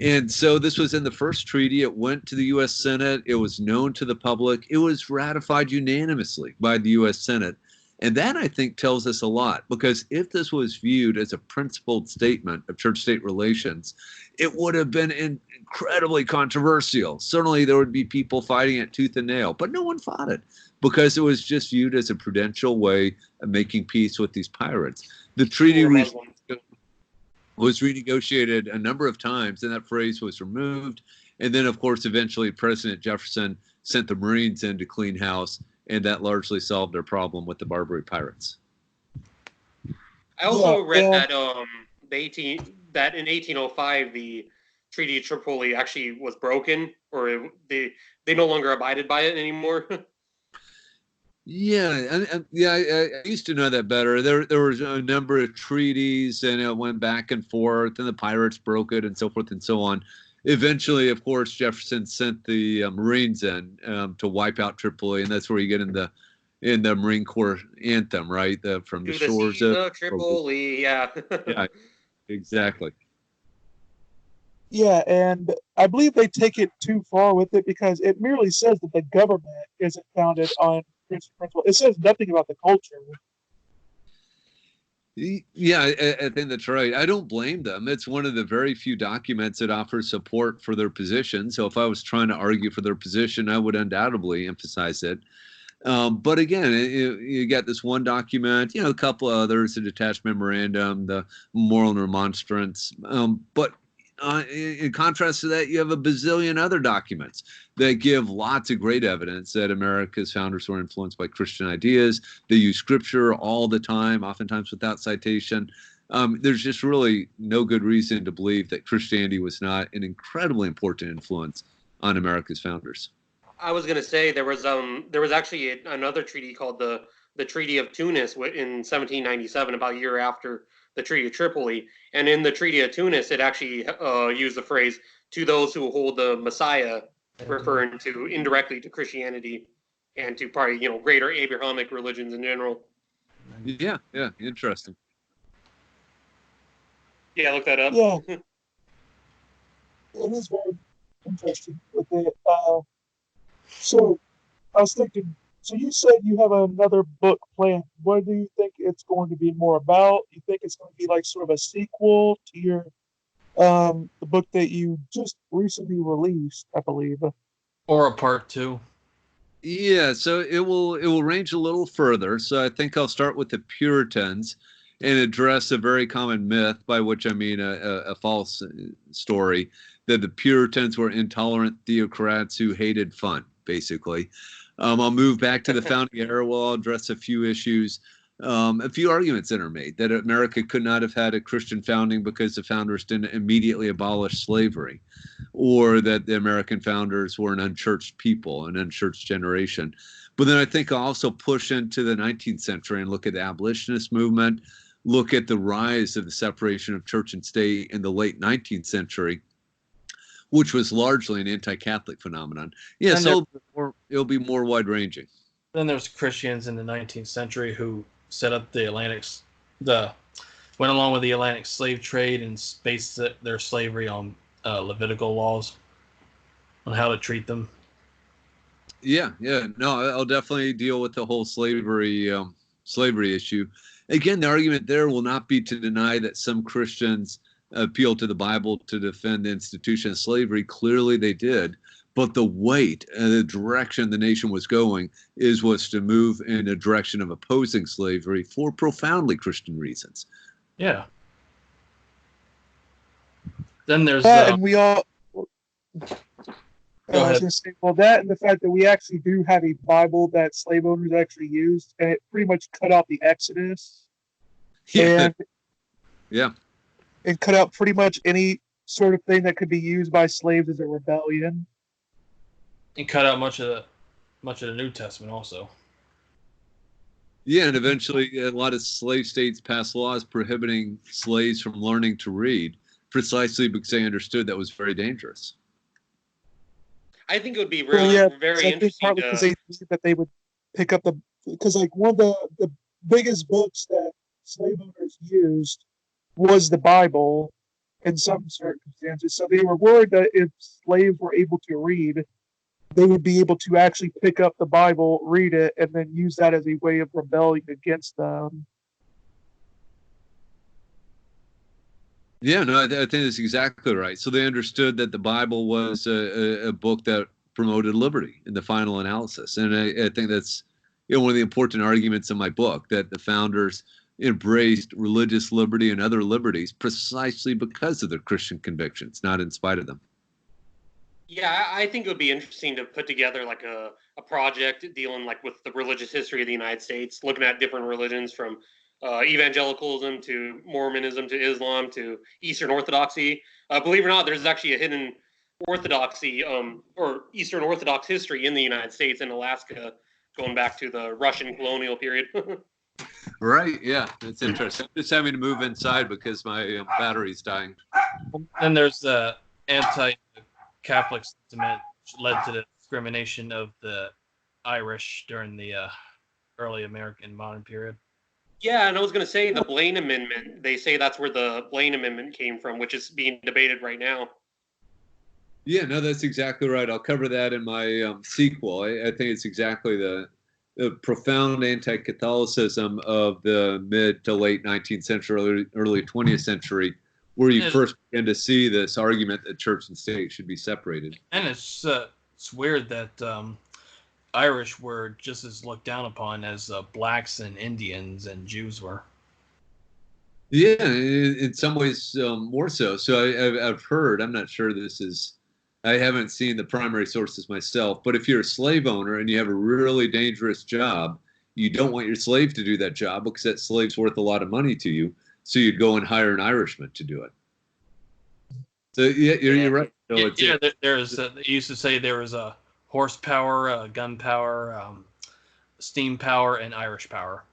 And so this was in the first treaty. It went to the U.S. Senate. It was known to the public. It was ratified unanimously by the U.S. Senate. And that, I think, tells us a lot, because if this was viewed as a principled statement of church-state relations, it would have been incredibly controversial. Certainly, there would be people fighting it tooth and nail, but no one fought it because it was just viewed as a prudential way of making peace with these pirates. The treaty was renegotiated a number of times, and that phrase was removed. And then, of course, eventually President Jefferson sent the Marines in to clean house, and that largely solved their problem with the Barbary pirates. I also read that that in 1805 the Treaty of Tripoli actually was broken, or they no longer abided by it anymore. Yeah, I used to know that better. There was a number of treaties, and it went back and forth, and the pirates broke it, and so forth and so on. Eventually, of course, Jefferson sent the Marines in to wipe out Tripoli, and that's where you get in the Marine Corps anthem, right? From the shores of Tripoli, yeah. Yeah, exactly. Yeah, and I believe they take it too far with it, because it merely says that the government isn't founded on Christian principle. It says nothing about the culture. Yeah, I think that's right. I don't blame them. It's one of the very few documents that offers support for their position. So if I was trying to argue for their position, I would undoubtedly emphasize it. But again, you got this one document, a couple of others, the detached memorandum, the moral and remonstrance. But in contrast to that, you have a bazillion other documents that give lots of great evidence that America's founders were influenced by Christian ideas. They use scripture all the time, oftentimes without citation. There's just really no good reason to believe that Christianity was not an incredibly important influence on America's founders. I was going to say there was actually another treaty called the Treaty of Tunis in 1797, about a year after the Treaty of Tripoli. And in the Treaty of Tunis, it actually used the phrase "to those who hold the Messiah," referring to indirectly to Christianity and to probably greater Abrahamic religions in general. Yeah, interesting. Yeah, look that up. Yeah, it is very interesting with it. So I was thinking. So you said you have another book planned. What do you think it's going to be more about? You think it's going to be like sort of a sequel to your the book that you just recently released, I believe, or a part 2? Yeah, so it will range a little further. So I think I'll start with the Puritans and address a very common myth, by which I mean a false story, that the Puritans were intolerant theocrats who hated fun, basically. I'll move back to the founding era. I'll address a few issues, a few arguments that are made, that America could not have had a Christian founding because the founders didn't immediately abolish slavery, or that the American founders were an unchurched people, an unchurched generation. But then I think I'll also push into the 19th century and look at the abolitionist movement, look at the rise of the separation of church and state in the late 19th century, which was largely an anti-Catholic phenomenon. Yeah, so it'll be more wide-ranging. Then there's Christians in the 19th century who set up went along with the Atlantic slave trade and based their slavery on Levitical laws on how to treat them. Yeah. No, I'll definitely deal with the whole slavery issue. Again, the argument there will not be to deny that some Christians appeal to the Bible to defend the institution of slavery. Clearly they did. But the weight and the direction the nation was going was to move in a direction of opposing slavery for profoundly Christian reasons. Yeah. Then there's... and we all... I was going to say, well, that and the fact that we actually do have a Bible that slave owners actually used, and it pretty much cut out the Exodus. Yeah. And cut out pretty much any sort of thing that could be used by slaves as a rebellion. And cut out much of the New Testament also. Yeah, and eventually a lot of slave states passed laws prohibiting slaves from learning to read, precisely because they understood that was very dangerous. I think it would be very interesting. Partly because they believed that they would pick up because like one of the biggest books that slave owners used was the Bible in some circumstances. So they were worried that if slaves were able to read, they would be able to actually pick up the Bible, read it, and then use that as a way of rebelling against them. Yeah, no, I think that's exactly right. So they understood that the Bible was a book that promoted liberty in the final analysis. And I think that's one of the important arguments in my book, that the founders embraced religious liberty and other liberties precisely because of their Christian convictions, not in spite of them. Yeah, I think it would be interesting to put together like a project dealing like with the religious history of the United States, looking at different religions from evangelicalism to Mormonism to Islam to Eastern Orthodoxy. Believe it or not, there's actually a hidden Orthodoxy or Eastern Orthodox history in the United States and Alaska, going back to the Russian colonial period. Right, yeah, that's interesting. I'm just having to move inside because my battery's dying. Then there's the anti-Catholic sentiment, which led to the discrimination of the Irish during the early American modern period. Yeah, and I was going to say the Blaine Amendment. They say that's where the Blaine Amendment came from, which is being debated right now. Yeah, no, that's exactly right. I'll cover that in my sequel. I think it's exactly the profound anti-Catholicism of the mid to late 19th century, early 20th century, where you first begin to see this argument that church and state should be separated. And it's weird that Irish were just as looked down upon as blacks and Indians and Jews were. Yeah, in some ways more so. So I've heard, I'm not sure this is, I haven't seen the primary sources myself, but if you're a slave owner and you have a really dangerous job, you don't want your slave to do that job because that slave's worth a lot of money to you. So you'd go and hire an Irishman to do it. So yeah, you're right. So Yeah, it's yeah there's they used to say there was a horsepower, gunpower, steam power, and Irish power.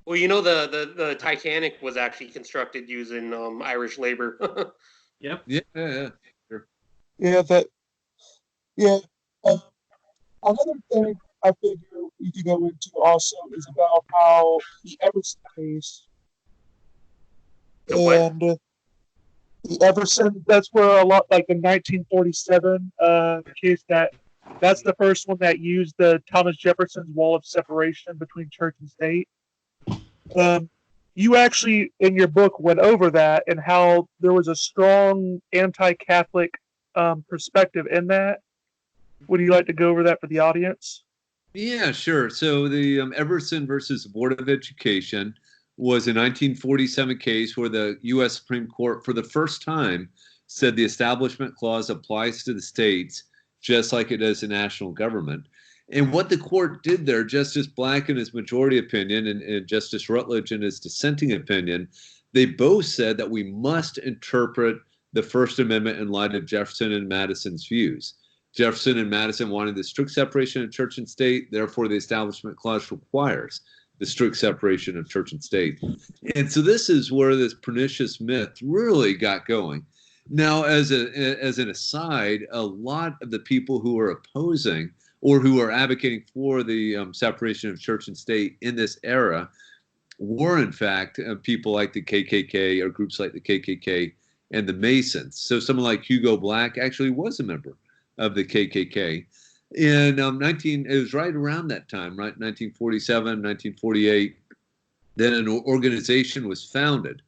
Well, the Titanic was actually constructed using Irish labor. Yep. yeah, sure. Yeah, that. Yeah. Uh, Another thing I figure we could go into also is about how the Everson case The what? and the Everson. That's where a lot like the 1947 case that's the first one that used the Thomas Jefferson's wall of separation between church and state. You actually in your book went over that and how there was a strong anti-Catholic perspective in that. Would you like to go over that for the audience? Yeah, sure. So the Everson versus Board of Education was a 1947 case where the U.S. Supreme Court, for the first time, said the Establishment Clause applies to the states just like it does the national government. And what the court did there, Justice Black in his majority opinion and Justice Rutledge in his dissenting opinion, they both said that we must interpret the First Amendment in light of Jefferson and Madison's views. Jefferson and Madison wanted the strict separation of church and state. Therefore, the Establishment Clause requires the strict separation of church and state. And so this is where this pernicious myth really got going. Now, as an aside, a lot of the people who are opposing or who are advocating for the separation of church and state in this era were, in fact, people like the KKK or groups like the KKK and the Masons. So someone like Hugo Black actually was a member of the KKK. In it was right around that time, right, 1947, 1948, then an organization was founded,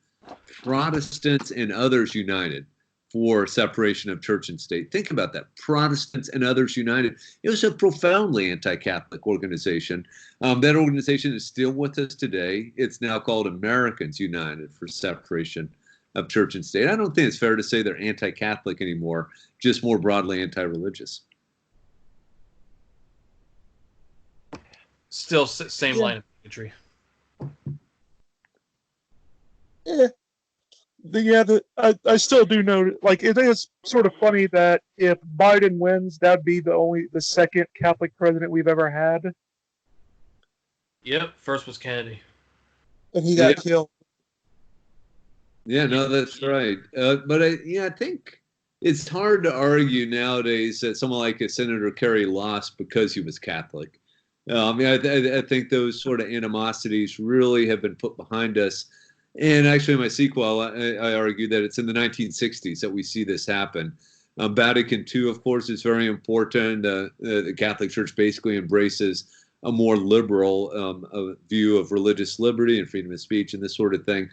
Protestants and Others United, for separation of church and state. Think about that, Protestants and Others United. It was a profoundly anti-Catholic organization. That organization is still with us today. It's now called Americans United for Separation of Church and State. I don't think it's fair to say they're anti-Catholic anymore, just more broadly anti-religious. Still same line of bigotry. I still do know. Like, it is sort of funny that if Biden wins, that'd be the second Catholic president we've ever had, Yep. First was Kennedy. and he got killed. Yeah, no, that's right. But I think it's hard to argue nowadays that someone like a Senator Kerry lost because he was Catholic. I think those sort of animosities really have been put behind us. And actually, in my sequel, I argue that it's in the 1960s that we see this happen. Vatican II, of course, is very important. The Catholic Church basically embraces a more liberal view of religious liberty and freedom of speech and this sort of thing.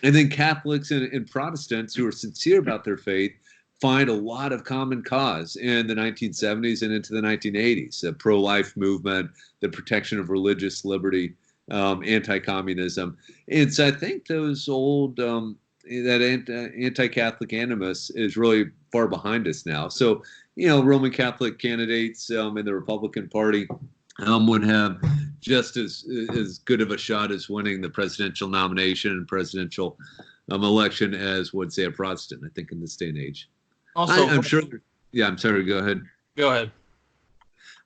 And then Catholics and Protestants who are sincere about their faith find a lot of common cause in the 1970s and into the 1980s. The pro-life movement, the protection of religious liberty, anti-communism. And so I think those old, that anti-Catholic animus is really far behind us now. So, Roman Catholic candidates in the Republican Party would have just as good of a shot as winning the presidential nomination and presidential election as would, say, a Protestant, I think, in this day and age. Also, I'm sure. Yeah, I'm sorry. Go ahead. Go ahead.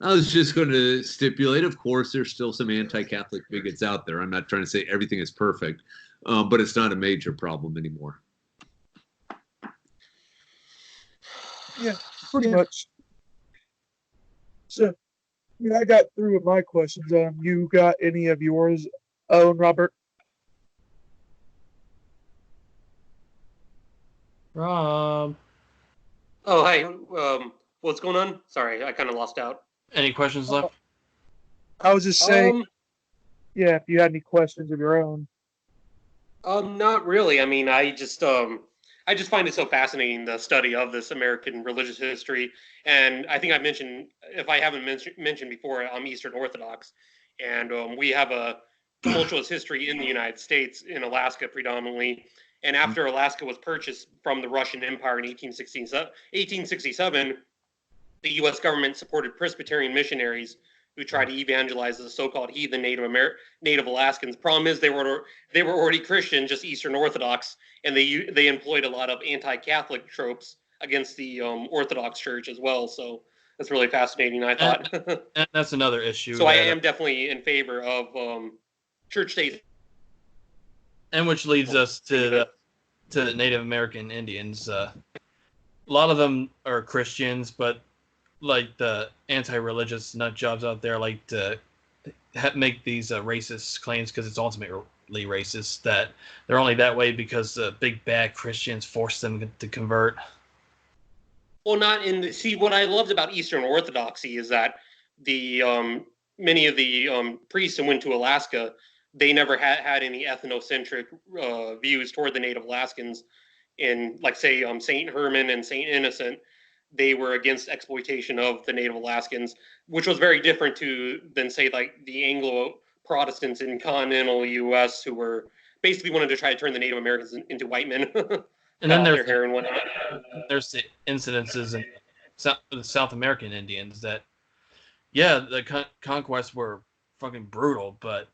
I was just going to stipulate, of course, there's still some anti-Catholic bigots out there. I'm not trying to say everything is perfect, but it's not a major problem anymore. Yeah, pretty much. So, I got through with my questions. You got any of yours, Robert? Rob. Oh, hi. What's going on? Sorry, I kind of lost out. Any questions left? I was just saying, if you had any questions of your own. Not really. I mean, I just find it so fascinating, the study of this American religious history. And I think I mentioned, if I haven't mentioned before, I'm Eastern Orthodox, and we have a tumultuous history in the United States, in Alaska predominantly. And after Alaska was purchased from the Russian Empire in 1867, the U.S. government supported Presbyterian missionaries who tried to evangelize the so-called heathen Native Alaskans. Problem is, they were already Christian, just Eastern Orthodox, and they employed a lot of anti-Catholic tropes against the Orthodox Church as well. So that's really fascinating, I thought. And that's another issue. So I am definitely in favor of church states. And which leads us to the Native American Indians. A lot of them are Christians, but like the anti-religious nut jobs out there like to make these racist claims because it's ultimately racist, that they're only that way because the big bad Christians forced them to convert. Well, not in the, see, what I loved about Eastern Orthodoxy is that the many of the priests that went to Alaska, they never had any ethnocentric views toward the Native Alaskans. In, like, say, Saint Herman and Saint Innocent, they were against exploitation of the Native Alaskans, which was very different than say like the Anglo Protestants in continental U.S. who were basically wanted to try to turn the Native Americans into white men. And then their hair and whatnot. There's the incidences in the South American Indians that, yeah, the conquests were fucking brutal, but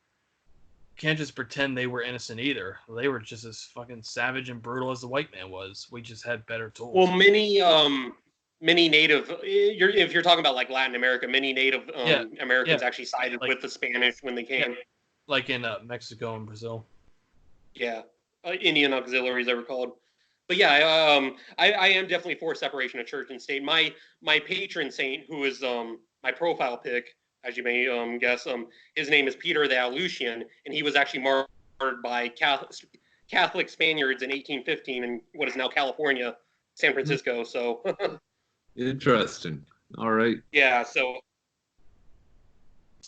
can't just pretend they were innocent either. They were just as fucking savage and brutal as the white man was. We just had better tools. Well, many Native, if you're talking about like Latin America, many Native Americans actually sided with the Spanish when they came. Yeah, like in Mexico and Brazil. Yeah, Indian auxiliaries they were called. But yeah, I am definitely for separation of church and state. My patron saint, who is my profile pic, as you may guess, his name is Peter the Aleutian, and he was actually martyred by Catholic Spaniards in 1815 in what is now California, San Francisco. So interesting. All right. Yeah, so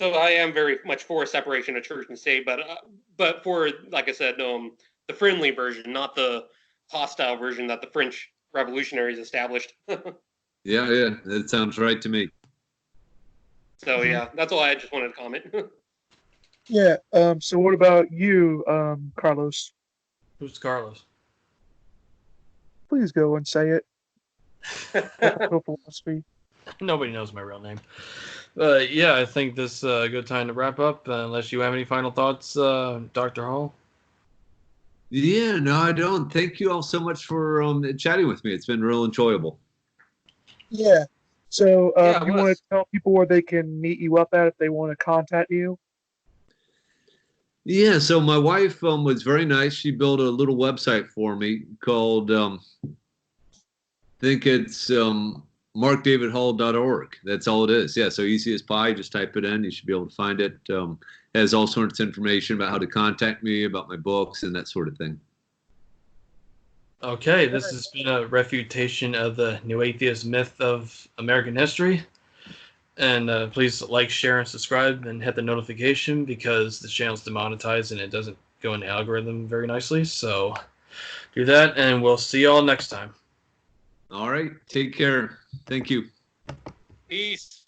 I am very much for separation of church and state, but for, like I said, the friendly version, not the hostile version that the French revolutionaries established. Yeah, that sounds right to me. So yeah, that's all I just wanted to comment. Yeah. So what about you, Carlos? Who's Carlos? Please go and say it. Philosophy. Nobody knows my real name. Yeah, I think this is a good time to wrap up. Unless you have any final thoughts, Dr. Hall. Yeah, no, I don't. Thank you all so much for chatting with me. It's been real enjoyable. Yeah. So you want to tell people where they can meet you up at if they want to contact you? Yeah, so my wife was very nice. She built a little website for me called, I think it's markdavidhall.org. That's all it is. Yeah, so easy as pie. Just type it in. You should be able to find it. Has all sorts of information about how to contact me, about my books, and that sort of thing. Okay, this has been a refutation of the New Atheist myth of American history. And please like, share, and subscribe, and hit the notification because the channel's demonetized and it doesn't go in the algorithm very nicely. So do that, and we'll see y'all next time. All right. Take care. Thank you. Peace.